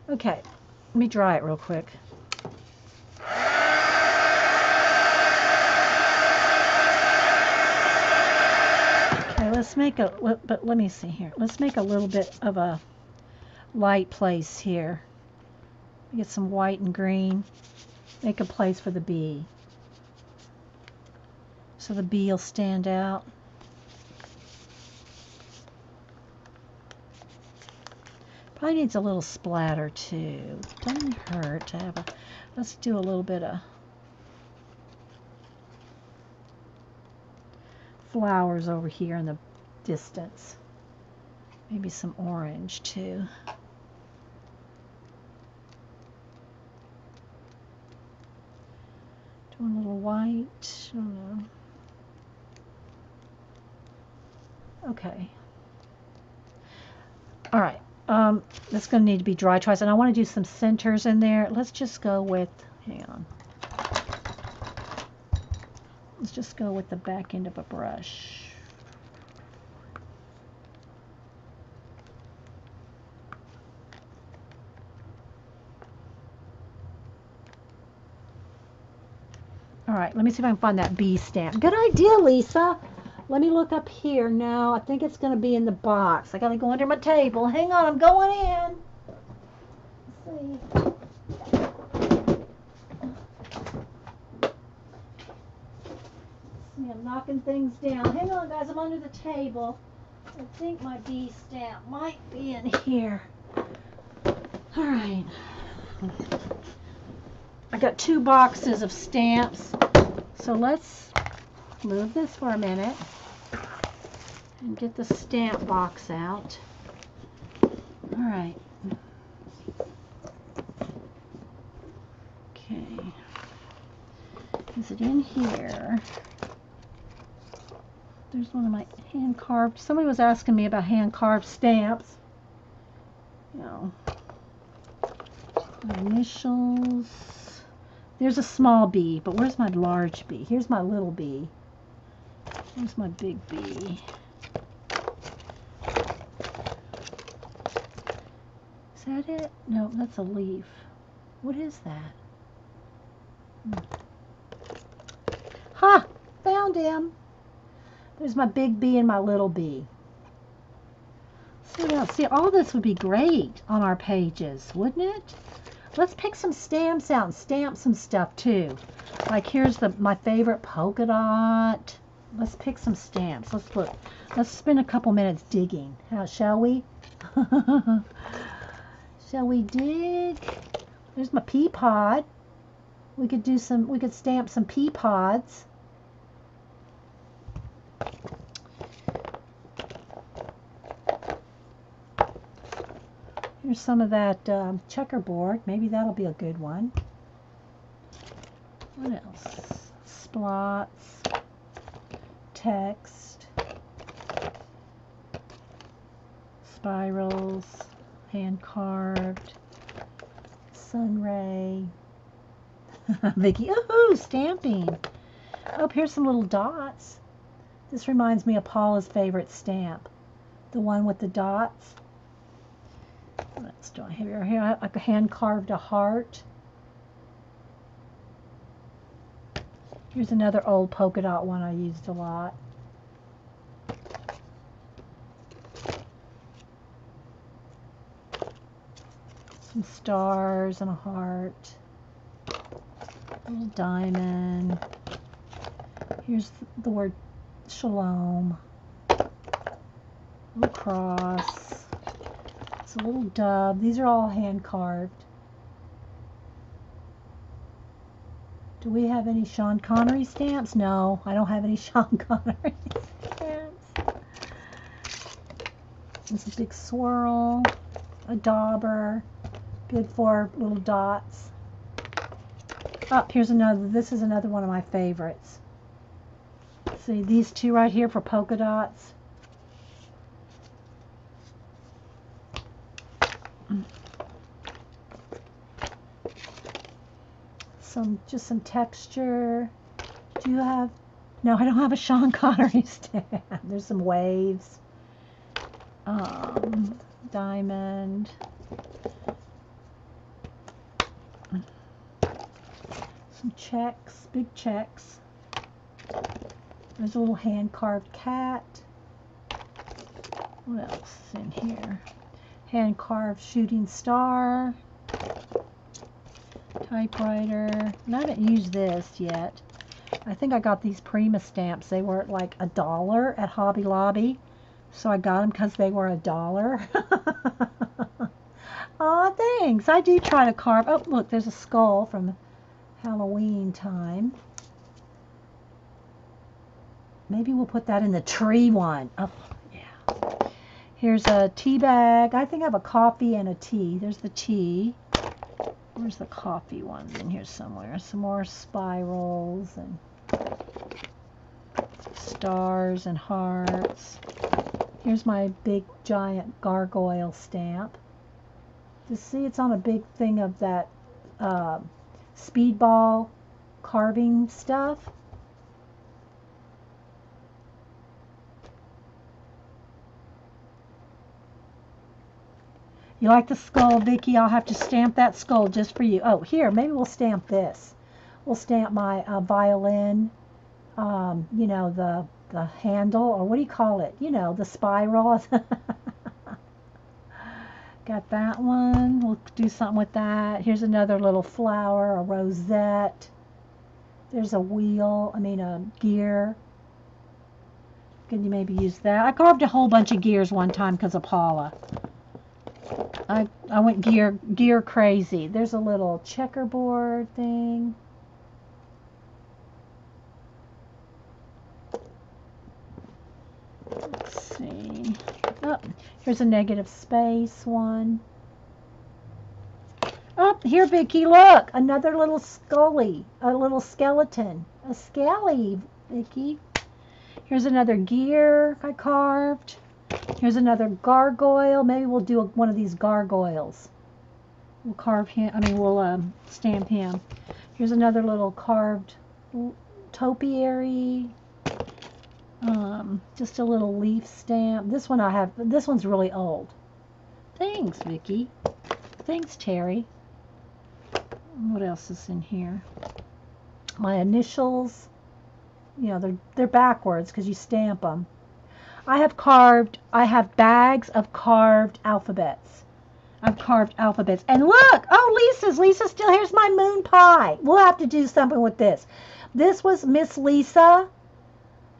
Okay, let me dry it real quick. Okay, let's make a, but let me see here. Let's make a little bit of a light place here. Get some white and green. Make a place for the bee. So the bee will stand out. Probably needs a little splatter too. Doesn't hurt to have a, let's do a little bit of flowers over here in the distance. Maybe some orange too. Doing a little white, I don't know. Okay. All right. That's going to need to be dry twice, and I want to do some centers in there. Let's just go with, hang on. Let's just go with the back end of a brush. All right, let me see if I can find that bee stamp. Good idea, Lisa. Let me look up here. No, I think it's going to be in the box. I got to go under my table. Hang on, I'm going in. Let's see, I'm knocking things down. Hang on, guys, I'm under the table. I think my bee stamp might be in here. All right. I got 2 boxes of stamps. So let's move this for a minute and get the stamp box out. All right. Okay. Is it in here? There's one of my hand carved. Somebody was asking me about hand carved stamps. You know, my initials. There's a small bee, but where's my large bee? Here's my little bee. Here's my big bee. Is that it? No, that's a leaf. What is that? Ha! Found him. There's my big bee and my little bee. So, see, all this would be great on our pages, wouldn't it? Let's pick some stamps out and stamp some stuff too. Like here's my favorite polka dot. Let's pick some stamps. Let's look. Let's spend a couple minutes digging. Shall we? Shall we dig? There's my pea pod. We could stamp some pea pods. Here's some of that checkerboard. Maybe that'll be a good one. What else? Splots, text, spirals, hand carved, sunray. Vicky, ooh, stamping. Oh, here's some little dots. This reminds me of Paula's favorite stamp. The one with the dots. What else do I have here? Here, I like a hand carved a heart. Here's another old polka dot one I used a lot. Some stars and a heart. A little diamond. Here's the word shalom. A little cross. It's a little dove. These are all hand carved. Do we have any Sean Connery stamps? No, I don't have any Sean Connery stamps. There's a big swirl, a dauber, good for little dots. Oh, here's another. This is another one of my favorites. See these two right here for polka dots. Just some texture. Do you have? No, I don't have a Sean Connery stamp. There's some waves. Diamond. Some checks, big checks. There's a little hand carved cat. What else is in here? Hand carved shooting star. Typewriter. And I haven't used this yet. I think I got these Prima stamps. They were like $1 at Hobby Lobby. So I got them because they were $1. Aw, thanks. I do try to carve. Oh, look, there's a skull from Halloween time. Maybe we'll put that in the tree one. Oh, yeah. Here's a tea bag. I think I have a coffee and a tea. There's the tea. Where's the coffee one? In here somewhere. Some more spirals and stars and hearts. Here's my big giant gargoyle stamp. You see, it's on a big thing of that speedball carving stuff. You like the skull, Vicki? I'll have to stamp that skull just for you. Oh, here, maybe we'll stamp this. We'll stamp my violin, you know, the handle, or what do you call it? You know, the spiral. Got that one. We'll do something with that. Here's another little flower, a rosette. There's a wheel, a gear. Can you maybe use that? I carved a whole bunch of gears one time because of Paula. I went gear crazy. There's a little checkerboard thing. Let's see. Oh, here's a negative space one. Oh, here, Vicki, look. Another little scully. A little skeleton. A scally, Vicki. Here's another gear I carved. Here's another gargoyle. Maybe we'll do one of these gargoyles. We'll carve him. We'll stamp him. Here's another little carved topiary. Just a little leaf stamp. This one I have. This one's really old. Thanks, Vicki. Thanks, Terry. What else is in here? My initials. You know, they're backwards because you stamp them. I have bags of carved alphabets. I've carved alphabets. And look! Oh, Lisa's still. Here's my moon pie. We'll have to do something with this. This was Miss Lisa,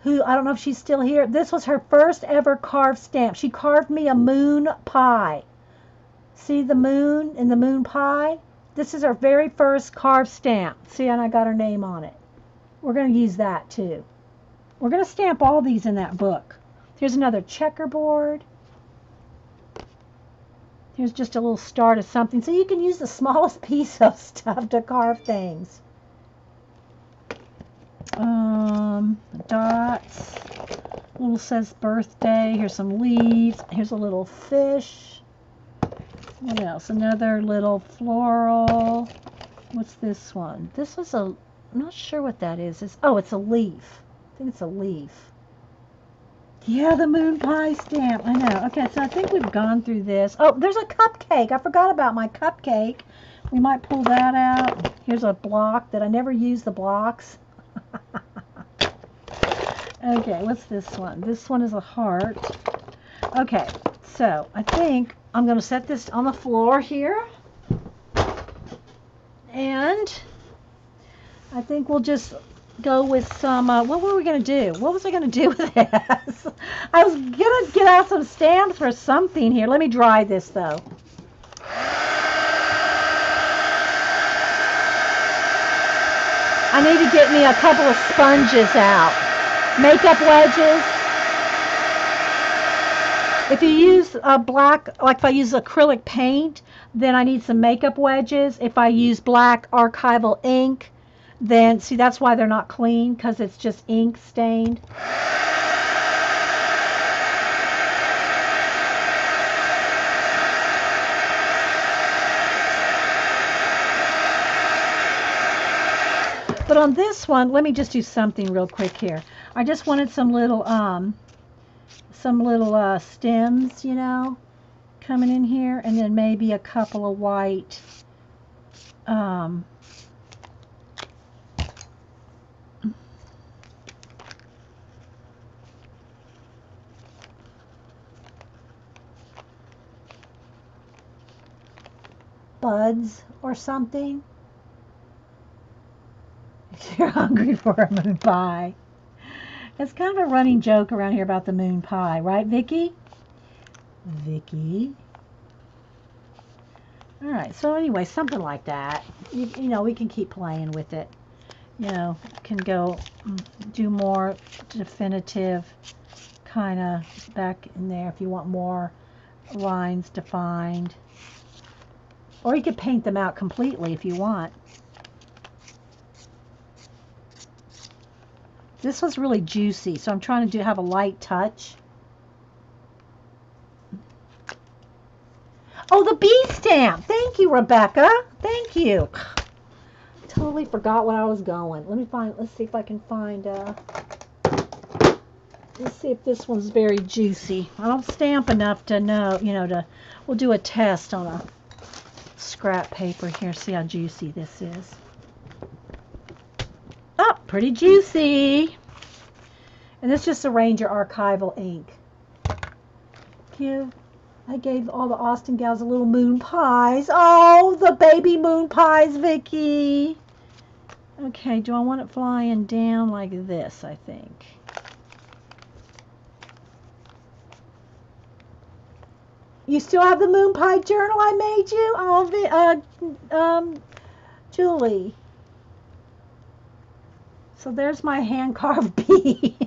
who, I don't know if she's still here. This was her first ever carved stamp. She carved me a moon pie. See the moon in the moon pie? This is her very first carved stamp. See, and I got her name on it. We're going to use that too. We're going to stamp all these in that book. Here's another checkerboard. Here's just a little start of something. So you can use the smallest piece of stuff to carve things. Dots. Little says birthday. Here's some leaves. Here's a little fish. What else? Another little floral. What's this one? This was I'm not sure what that is. Oh, it's a leaf. I think it's a leaf. Yeah, the moon pie stamp. I know. Okay, so I think we've gone through this. Oh, there's a cupcake. I forgot about my cupcake. We might pull that out. Here's a block that I never use the blocks. Okay, what's this one? This one is a heart. Okay, so I think I'm going to set this on the floor here. And I think we'll just go with some, what were we going to do? What was I going to do with this? I was going to get out some stamps for something here. Let me dry this, though. I need to get me a couple of sponges out. Makeup wedges. If you use black, like if I use acrylic paint, then I need some makeup wedges. If I use black archival ink, then see, that's why they're not clean, because it's just ink stained. But on this one, let me just do something real quick here. I just wanted some little stems, you know, coming in here, and then maybe a couple of white buds or something. If you're hungry for a moon pie. It's kind of a running joke around here about the moon pie, right, Vicki? Vicki. All right, so anyway, something like that. You know, we can keep playing with it. You know, can go do more definitive kind of back in there if you want more lines defined. Or you could paint them out completely if you want. This was really juicy, so I'm trying to have a light touch. Oh, the bee stamp. Thank you, Rebecca. Thank you. Totally forgot where I was going. Let's see if I can find, let's see if this one's very juicy. I don't stamp enough to know, you know, we'll do a test on a scrap paper here, see how juicy this is. Oh, pretty juicy. And this is just a Ranger archival ink. I gave all the Austin gals a little moon pies. Oh, the baby moon pies, Vicki. Okay, do I want it flying down like this, I think. You still have the moon pie journal I made you? Oh, Julie. So there's my hand-carved bee.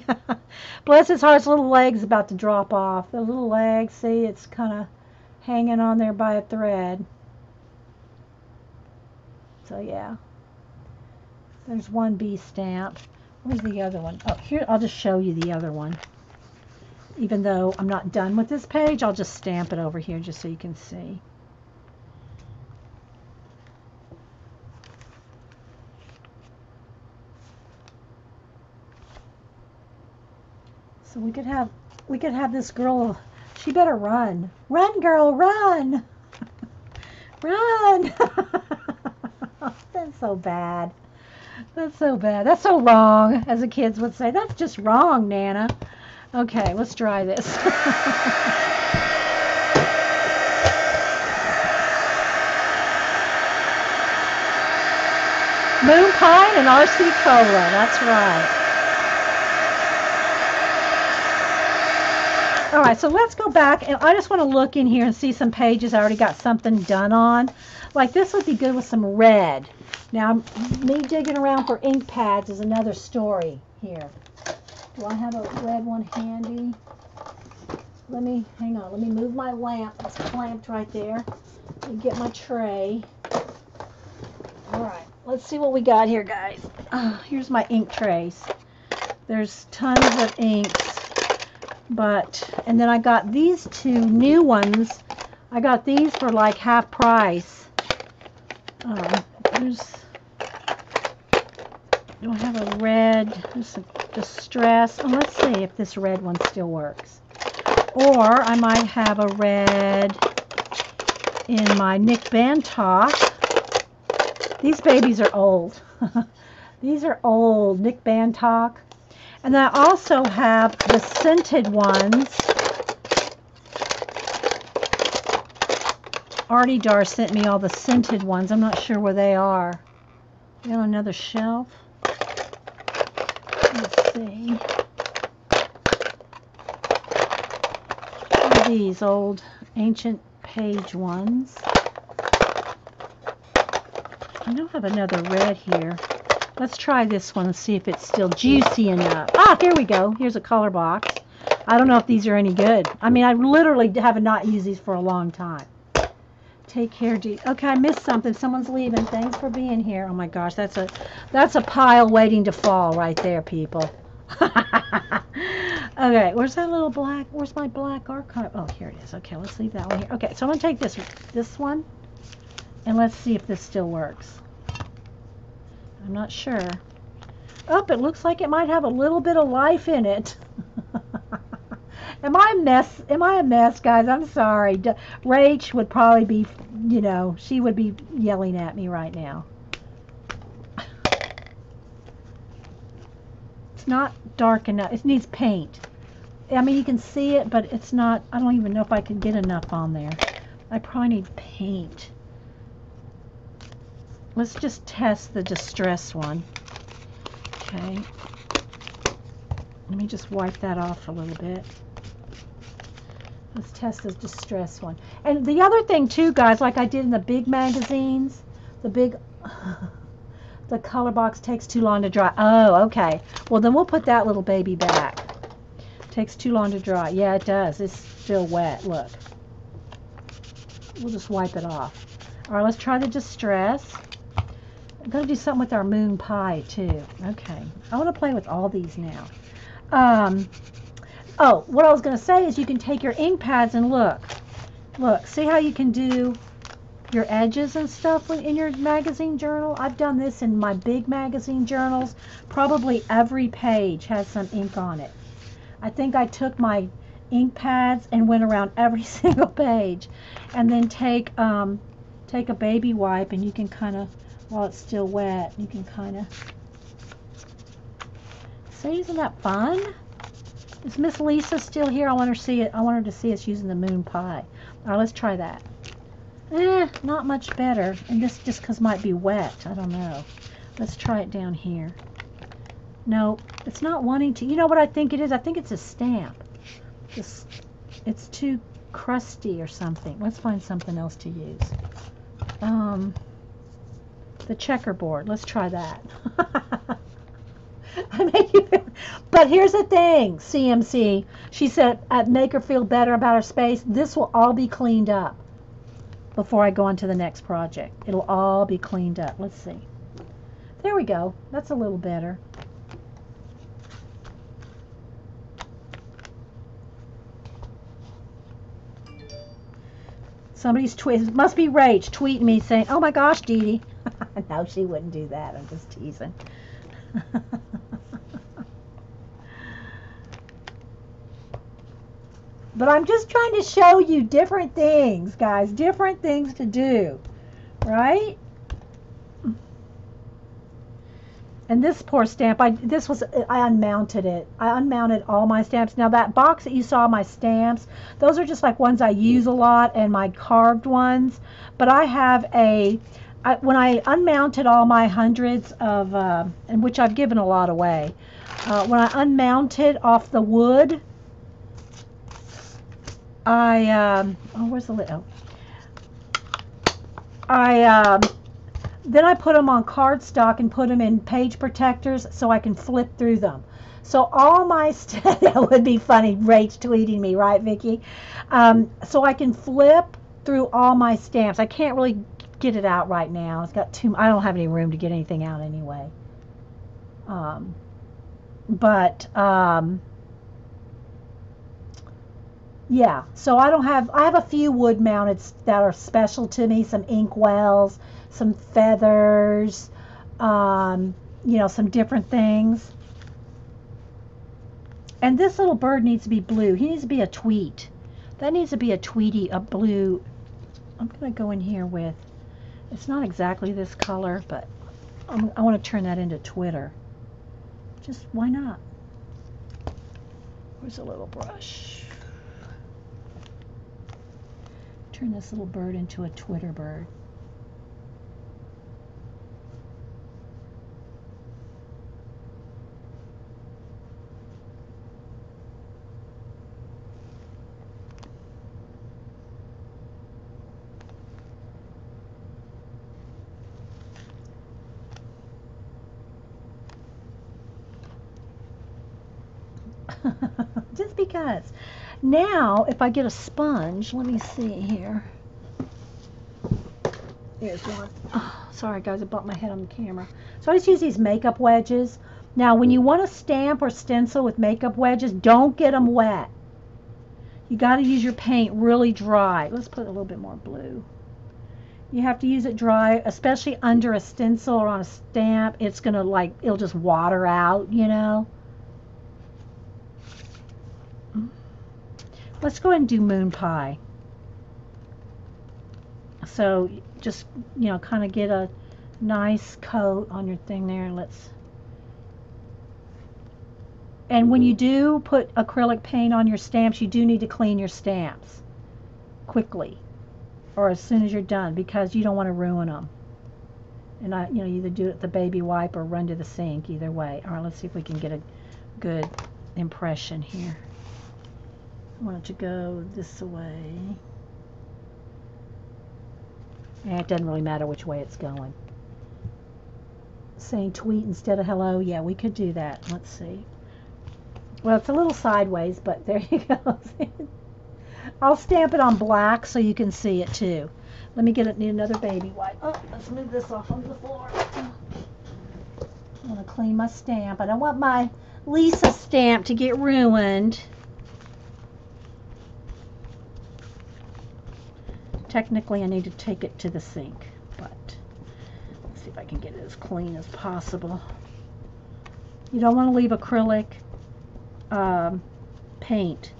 Bless his heart's little leg's about to drop off. The little leg, see, it's kind of hanging on there by a thread. So yeah. There's one bee stamp. Where's the other one? Oh, here, I'll just show you the other one. Even though I'm not done with this page, I'll just stamp it over here just so you can see. So we could have this girl, she better run. Run, girl, run. Run. That's so bad. That's so bad. That's so wrong, as the kids would say. That's just wrong, Nana. Okay, let's try this. Moon pie and RC Cola. That's right. All right, so let's go back, and I just want to look in here and see some pages I already got something done on. Like this would be good with some red. Now, me digging around for ink pads is another story here. Do I have a red one handy? Hang on, let me move my lamp. It's clamped right there. Let me get my tray. All right, let's see what we got here, guys. Here's my ink trays. There's tons of inks. And then I got these two new ones. I got these for like half price. Do I have a red? There's a Distress. Oh, let's see if this red one still works. Or I might have a red in my Nick Bantock. These babies are old. These are old, Nick Bantock. And then I also have the scented ones. Artie Dar sent me all the scented ones. I'm not sure where they are. They're on another shelf. Let's see. What are these old ancient page ones? I don't have another red here. Let's try this one and see if it's still juicy enough. Ah, here we go. Here's a color box. I don't know if these are any good. I mean, I literally have not used these for a long time. Take care, Dee. Okay, I missed something. Someone's leaving. Thanks for being here. Oh my gosh, that's a pile waiting to fall right there, people. Okay, where's that little black? Where's my black archive? Oh, here it is. Okay, let's leave that one here. Okay, so I'm gonna take this one, and let's see if this still works. I'm not sure. Oh, it looks like it might have a little bit of life in it. Am I a mess? Am I a mess, guys? I'm sorry. Rach would probably be, you know, she would be yelling at me right now. It's not dark enough. It needs paint. I mean, you can see it, but it's not, I don't even know if I can get enough on there. I probably need paint. Let's just test the Distress one. Okay. Let me just wipe that off a little bit. Let's test the Distress one. And the other thing too, guys, like I did in the big magazines, the color box takes too long to dry. Oh, okay. Well, then we'll put that little baby back. Takes too long to dry. Yeah, it does. It's still wet. Look. We'll just wipe it off. All right, let's try the Distress. I'm going to do something with our moon pie too. Okay. I want to play with all these now. Oh, what I was going to say is you can take your ink pads and look. Look, see how you can do your edges and stuff in your magazine journal? I've done this in my big magazine journals. Probably every page has some ink on it. I think I took my ink pads and went around every single page. And then take a baby wipe, and you can kind of, while it's still wet, you can kind of... See, isn't that fun? Is Miss Lisa still here? I want her to see it. I want her to see us using the moon pie. All right, let's try that. Not much better. And this just because might be wet. I don't know. Let's try it down here. No, it's not wanting to. You know what I think it is? I think it's a stamp. It's too crusty or something. Let's find something else to use. The checkerboard. Let's try that. But here's the thing, CMC. She said, make her feel better about her space. This will all be cleaned up before I go on to the next project. It'll all be cleaned up. Let's see. There we go. That's a little better. Somebody's must be Rach tweeting me saying, oh my gosh, Dee Dee. No, she wouldn't do that. I'm just teasing. But I'm just trying to show you different things, guys. Different things to do. Right? And this poor stamp, I unmounted it. I unmounted all my stamps. Now that box that you saw, my stamps, those are just like ones I use a lot and my carved ones. But I have when I unmounted all my hundreds of, and which I've given a lot away, when I unmounted off the wood, where's the lid? Then I put them on cardstock and put them in page protectors so I can flip through them. So all my that would be funny, Rach tweeting me, right, Vicki? So I can flip through all my stamps. I can't really get it out right now. It's got I don't have any room to get anything out anyway. Yeah, so I have a few wood mounted that are special to me, some ink wells, some feathers, you know, some different things. And this little bird needs to be blue. He needs to be a tweet. That needs to be a tweety, a blue. I'm going to go in here with, it's not exactly this color, but I want to turn that into Twitter. Just, why not? Where's a little brush? Turn this little bird into a Twitter bird. Just because. Now, if I get a sponge, let me see here. There's one. Oh, sorry, guys, I bumped my head on the camera. So I just use these makeup wedges. Now, when you want to stamp or stencil with makeup wedges, don't get them wet. You got to use your paint really dry. Let's put a little bit more blue. You have to use it dry, especially under a stencil or on a stamp. It's going to, like, it'll just water out, you know. Let's go ahead and do moon pie. So just, you know, kind of get a nice coat on your thing there. And when you do put acrylic paint on your stamps, you do need to clean your stamps quickly or as soon as you're done, because you don't want to ruin them. And you know, either do it with the baby wipe or run to the sink, either way. All right, let's see if we can get a good impression here. I want it to go this way. Yeah, it doesn't really matter which way it's going. Saying tweet instead of hello, yeah, we could do that. Let's see. Well, it's a little sideways, but there you go. I'll stamp it on black so you can see it too. Let me need another baby wipe. Oh, let's move this off onto the floor. I want to clean my stamp. I don't want my Lisa stamp to get ruined. Technically, I need to take it to the sink, but let's see if I can get it as clean as possible. You don't want to leave acrylic paint,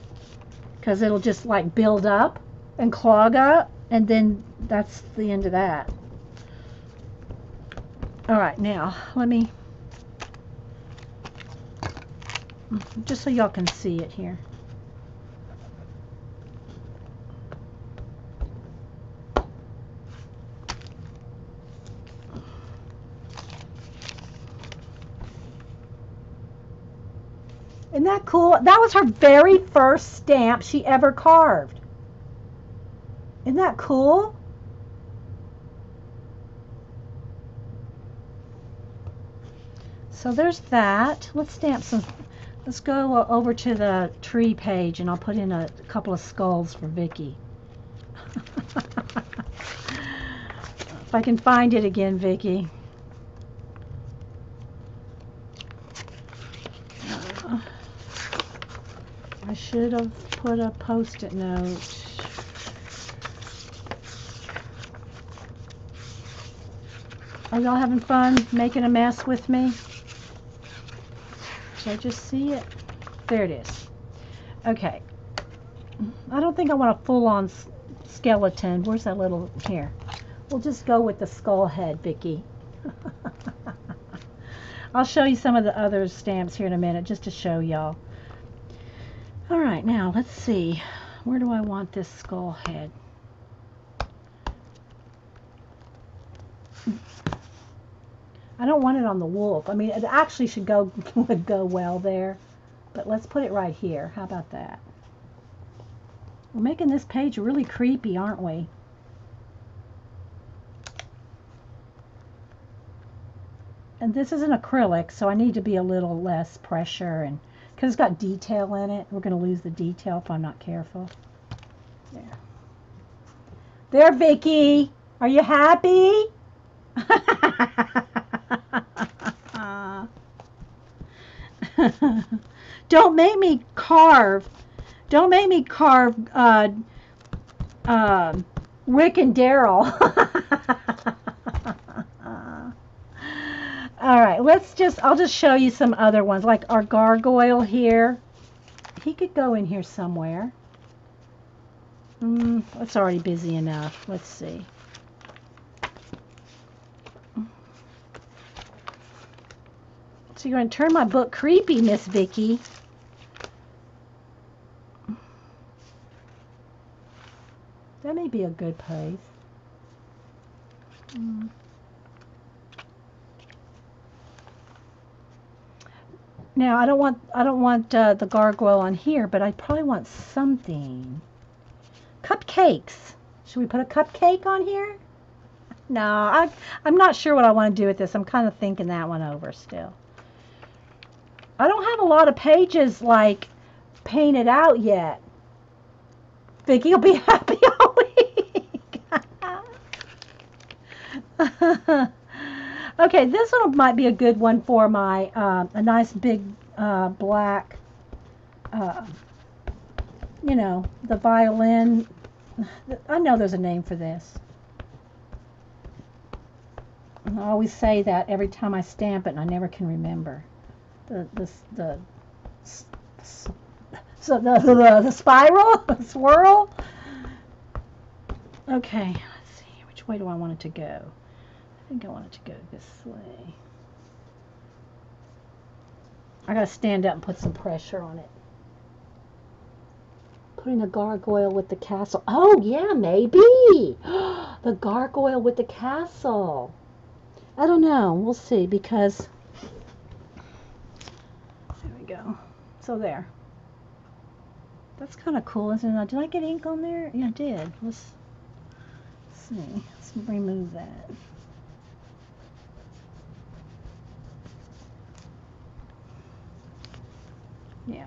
because it'll just like build up and clog up, and then that's the end of that. All right, now let me, just so y'all can see it here. Isn't that cool? That was her very first stamp she ever carved. Isn't that cool? So there's that. Let's stamp some. Let's go over to the tree page, and I'll put in a couple of skulls for Vicky. If I can find it again, Vicky. I should have put a post-it note. Are y'all having fun making a mess with me? Did I just see it? There it is. Okay. I don't think I want a full-on skeleton. Where's that little... Here. We'll just go with the skull head, Vicky. I'll show you some of the other stamps here in a minute, just to show y'all. All right, now let's see. Where do I want this skull head? I don't want it on the wolf. I mean, it actually would go well there, but let's put it right here. How about that? We're making this page really creepy, aren't we? And this is an acrylic, so I need to be a little less pressure, and because it's got detail in it. We're going to lose the detail if I'm not careful. There. There, Vicky. Are you happy? Don't make me carve. Don't make me carve Rick and Daryl. All All right, I'll just show you some other ones, like our gargoyle here. He could go in here somewhere. It's already busy enough. Let's see. So you're going to turn my book creepy, Miss Vicky. That may be a good place. Now I don't want the gargoyle on here, but I probably want something. Cupcakes. Should we put a cupcake on here? No, I'm not sure what I want to do with this. I'm kind of thinking that one over still. I don't have a lot of pages like painted out yet. Vicky will be happy all week. Okay, this one might be a good one for my a nice big black, you know, the violin. I know there's a name for this. I always say that every time I stamp it, and I never can remember. The spiral, the swirl. Okay, let's see. Which way do I want it to go? I think I want it to go this way. I gotta stand up and put some pressure on it. Putting a gargoyle with the castle. Oh yeah, maybe. The gargoyle with the castle. I don't know. We'll see, because there we go. So there. That's kind of cool, isn't it? Did I get ink on there? Yeah, I did. Let's see. Let's remove that. Yeah.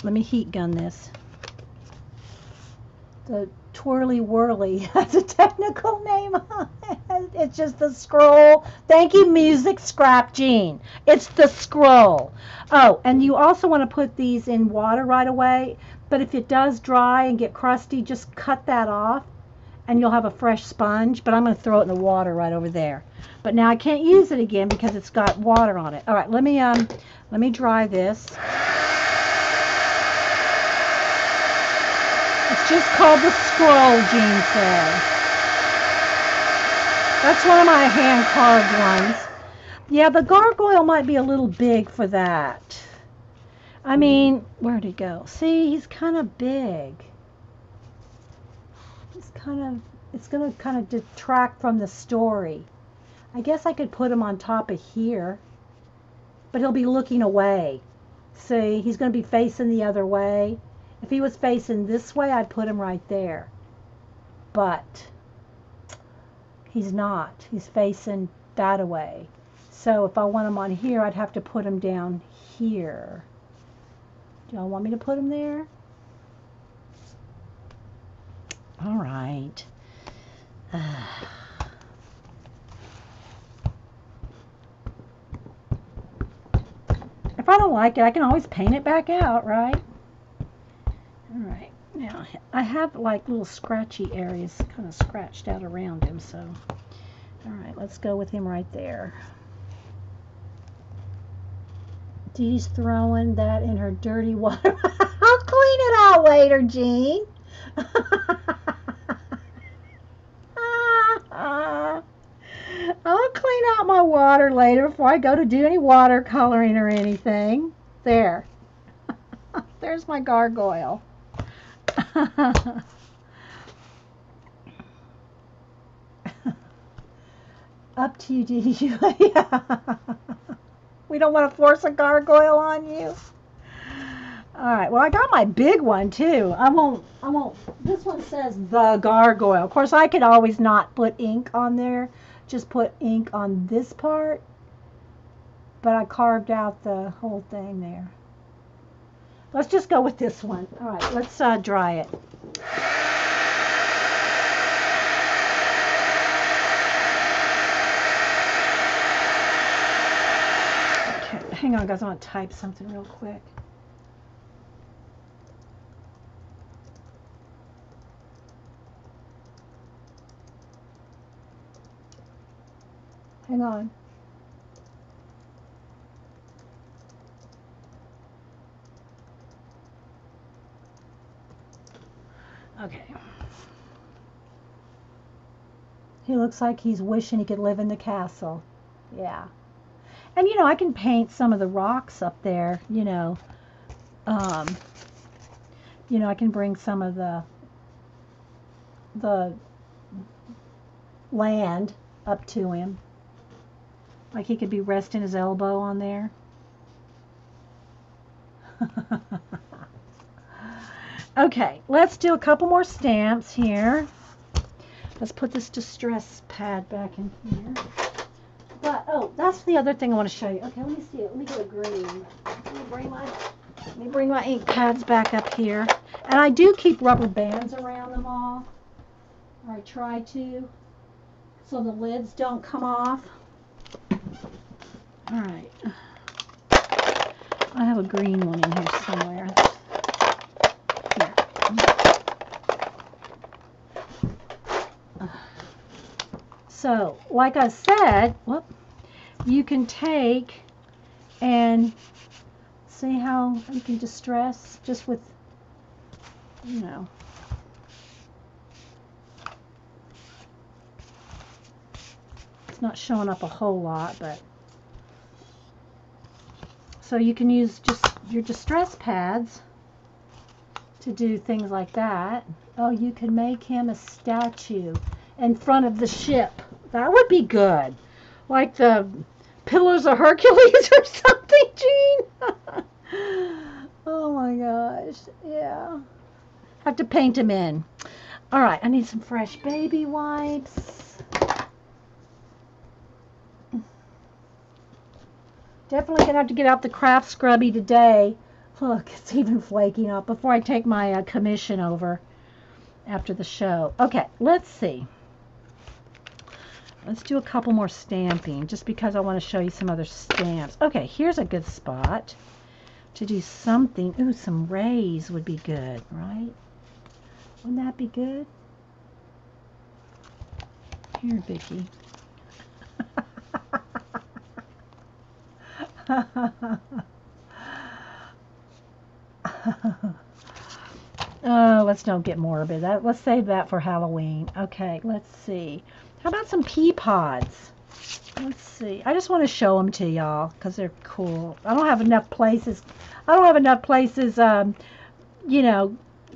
Let me heat gun this. The twirly whirly has a technical name on it. It's just the scroll. Thank you, Music Scrap Jean. It's the scroll. Oh, and you also want to put these in water right away, but if it does dry and get crusty, just cut that off and you'll have a fresh sponge. But I'm going to throw it in the water right over there. But now I can't use it again because it's got water on it. All right, let me dry this. It's just called the scroll, Jean said. That's one of my hand carved ones. Yeah, the gargoyle might be a little big for that. I mean, where'd he go? See, he's kind of big. It's going to kind of detract from the story. I guess I could put him on top of here, but he'll be looking away. See, he's going to be facing the other way. If he was facing this way, I'd put him right there. But he's not. He's facing that way. So if I want him on here, I'd have to put him down here. Do y'all want me to put him there? All right. If I don't like it, I can always paint it back out, right? All right. Now, I have like little scratchy areas kind of scratched out around him, so. All right, let's go with him right there. Dee's throwing that in her dirty water. I'll clean it out later, Jean. I'll clean out my water later before I go to do any watercoloring or anything. There. There's my gargoyle. Up to you, Dee. Yeah. We don't want to force a gargoyle on you. All right. Well, I got my big one too. I won't. This one says the gargoyle. Of course, I could always not put ink on there. Just put ink on this part. But I carved out the whole thing there. Let's just go with this one. All right. Let's dry it. Okay. Hang on, guys. I want to type something real quick. Hang on. Okay. He looks like he's wishing he could live in the castle. Yeah. And I can paint some of the rocks up there, Um, I can bring some of the land up to him. Like he could be resting his elbow on there. Okay, let's do a couple more stamps here. Let's put this distress pad back in here. But, oh, that's the other thing I want to show you. Okay, let me see it. Let me get a green. Let me bring my ink pads back up here. And I do keep rubber bands around them all. Or I try to. So the lids don't come off. All right. I have a green one in here somewhere. Here. So, like I said, whoop, you can take and see how you can distress just with, it's not showing up a whole lot, but so you can use just your distress pads to do things like that. Oh, you can make him a statue in front of the ship. That would be good. Like the Pillars of Hercules or something, Jean. Oh my gosh. Yeah. Have to paint him in. All right, I need some fresh baby wipes. Definitely going to have to get out the craft scrubby today. Look, it's even flaking up before I take my commission over after the show. Okay, let's see. Let's do a couple more stamping just because I want to show you some other stamps. Okay, here's a good spot to do something. Ooh, some rays would be good, right? Wouldn't that be good? Here, Vicki. Oh, let's don't get morbid. Let's save that for Halloween. Okay, let's see. How about some pea pods? Let's see. I just want to show them to y'all because they're cool. I don't have enough places.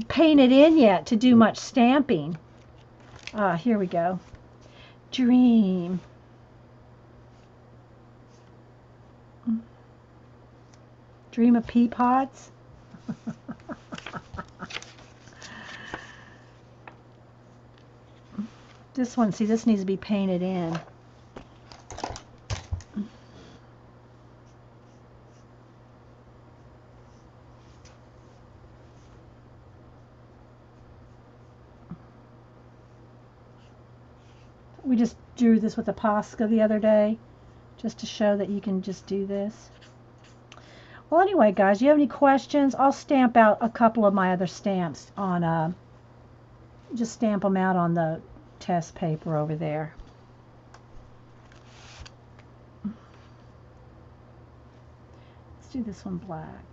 Painted in yet to do much stamping. Here we go. Dream. Dream of pea pods. This one, see, this needs to be painted in. We just drew this with a Posca the other day, just to show that you can just do this. Well, anyway, guys, do you have any questions? I'll stamp out a couple of my other stamps on, just stamp them out on the test paper over there. Let's do this one black.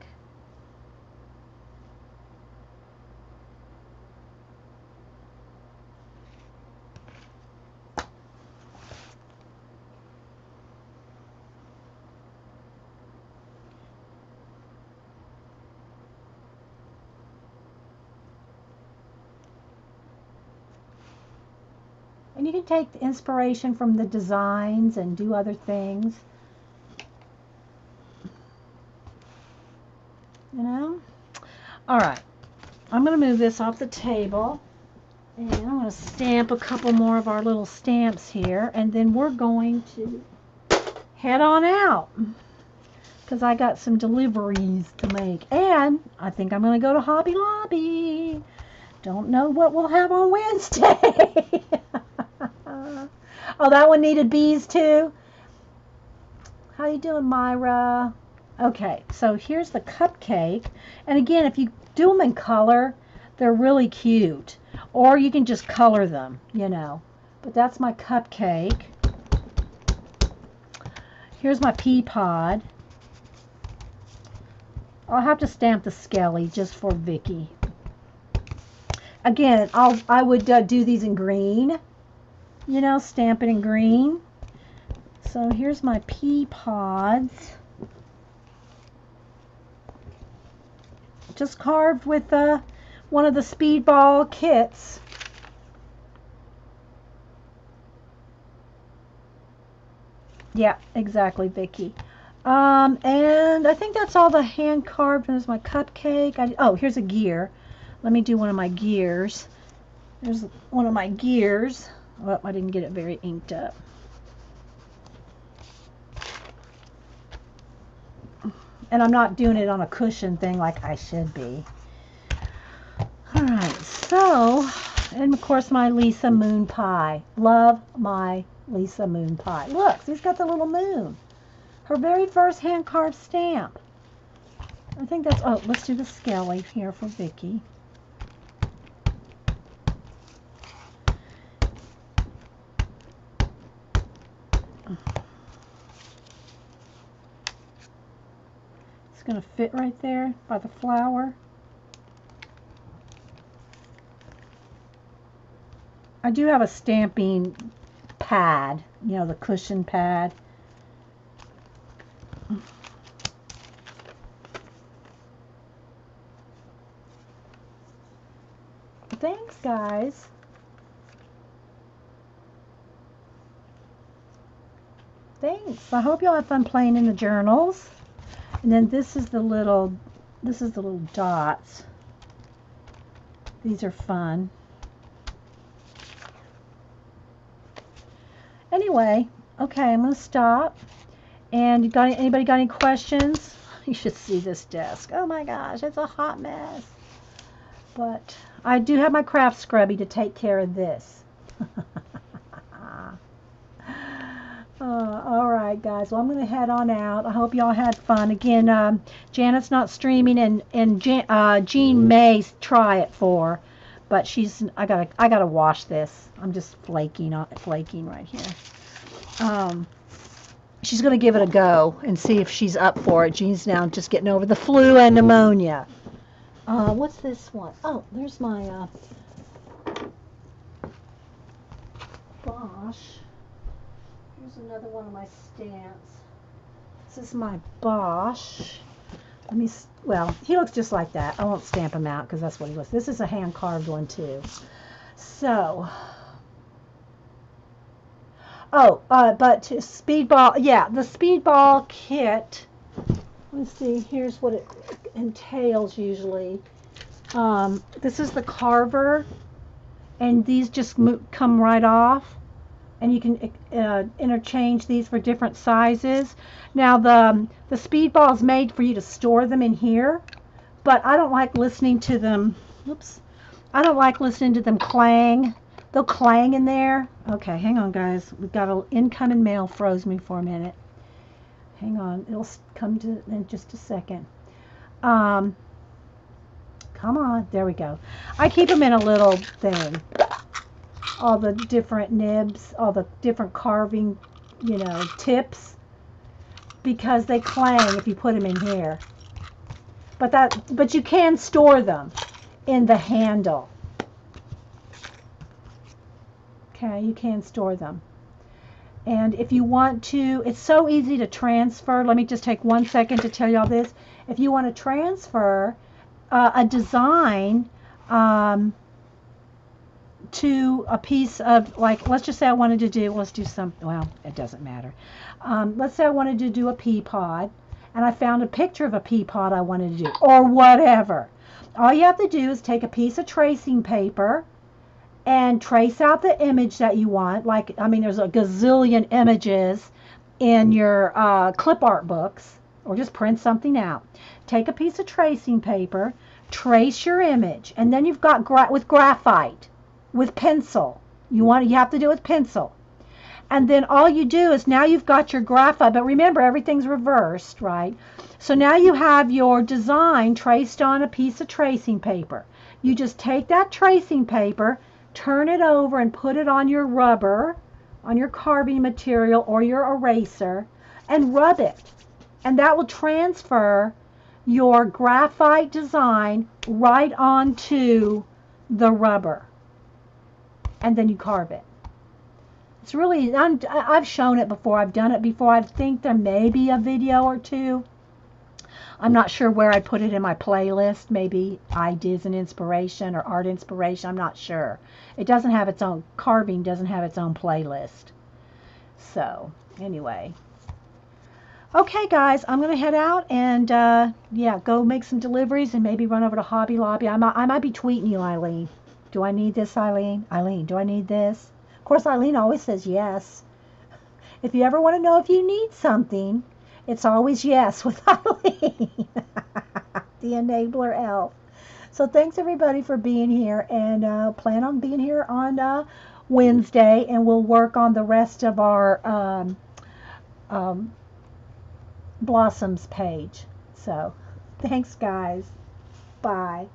And you can take the inspiration from the designs and do other things. All right. I'm going to move this off the table. And I'm going to stamp a couple more of our little stamps here. And then we're going to head on out. Because I got some deliveries to make. And I think I'm going to go to Hobby Lobby. Don't know what we'll have on Wednesday. Oh, that one needed bees too. How you doing, Myra? Okay, so here's the cupcake. And again, if you do them in color, they're really cute. Or you can just color them, But that's my cupcake. Here's my pea pod. I'll have to stamp the Skelly just for Vicky. Again, I would do these in green. You know, stamp it in green. So here's my pea pods. Just carved with one of the Speedball kits. Yeah, exactly, Vicky. And I think that's all the hand carved. There's my cupcake. Oh, here's a gear. Let me do one of my gears. There's one of my gears. Well, I didn't get it very inked up. And I'm not doing it on a cushion thing like I should be. Alright, so, and of course my Lisa Moon pie. Love my Lisa Moon pie. Look, she's got the little moon. Her very first hand-carved stamp. I think that's, oh, let's do the Skelly here for Vicky. It's going to fit right there by the flower. I do have a stamping pad, you know, the cushion pad. Thanks, guys. Thanks. I hope y'all have fun playing in the journals. And then this is the little dots. These are fun. Anyway, okay, I'm going to stop. And anybody got any questions? You should see this desk. Oh my gosh, it's a hot mess. But I do have my craft scrubby to take care of this. All right, guys. Well, I'm going to head on out. I hope y'all had fun. Again, Janet's not streaming, and Jean may try it for, but I gotta wash this. I'm just flaking right here. She's going to give it a go and see if she's up for it. Jean's now just getting over the flu and pneumonia. What's this one? Oh, there's my Bosch. Here's another one of my stamps. This is my Bosch. Well, he looks just like that. I won't stamp him out because that's what he was. This is a hand-carved one too. So, but Speedball, yeah, the Speedball kit. Let's see, here's what it entails usually. This is the carver, and these just come right off, and you can interchange these for different sizes. Now the Speedball is made for you to store them in here, but I don't like listening to them. Oops, I don't like listening to them clang. They'll clang in there. Okay, hang on, guys. We've got an incoming mail. Froze me for a minute. Hang on, it'll come to in just a second. Come on, there we go. I keep them in a little thing. All the different nibs, all the different carving, you know, tips, because they clang if you put them in here. But you can store them in the handle. Okay, you can store them. And if you want to, it's so easy to transfer. Let me just take 1 second to tell y'all this. If you want to transfer a design to a piece of, like, let's just say I wanted to do, let's do some, well, it doesn't matter. Let's say I wanted to do a pea pod, and I found a picture of a pea pod I wanted to do, or whatever. All you have to do is take a piece of tracing paper and trace out the image that you want. Like, I mean, there's a gazillion images in your clip art books, or just print something out. Take a piece of tracing paper, trace your image, and then you've got with graphite, with pencil. You have to do it with pencil. And then all you do is, now you've got your graphite, but remember, everything's reversed, right? So now you have your design traced on a piece of tracing paper. You just take that tracing paper, turn it over and put it on your rubber, on your carving material or your eraser, and rub it. And that will transfer your graphite design right onto the rubber. And then you carve it. It's really, I've shown it before. I've done it before. I think there may be a video or two. I'm not sure where I put it in my playlist. Maybe ideas and inspiration or art inspiration. I'm not sure. It doesn't have its own, carving doesn't have its own playlist. So, anyway. Okay, guys, I'm going to head out and, yeah, go make some deliveries and maybe run over to Hobby Lobby. I might be tweeting you, Eileen. Do I need this, Eileen? Eileen, do I need this? Of course, Eileen always says yes. If you ever want to know if you need something, it's always yes with Eileen. The enabler elf. So thanks, everybody, for being here. And plan on being here on Wednesday. And we'll work on the rest of our Blossoms page. So thanks, guys. Bye.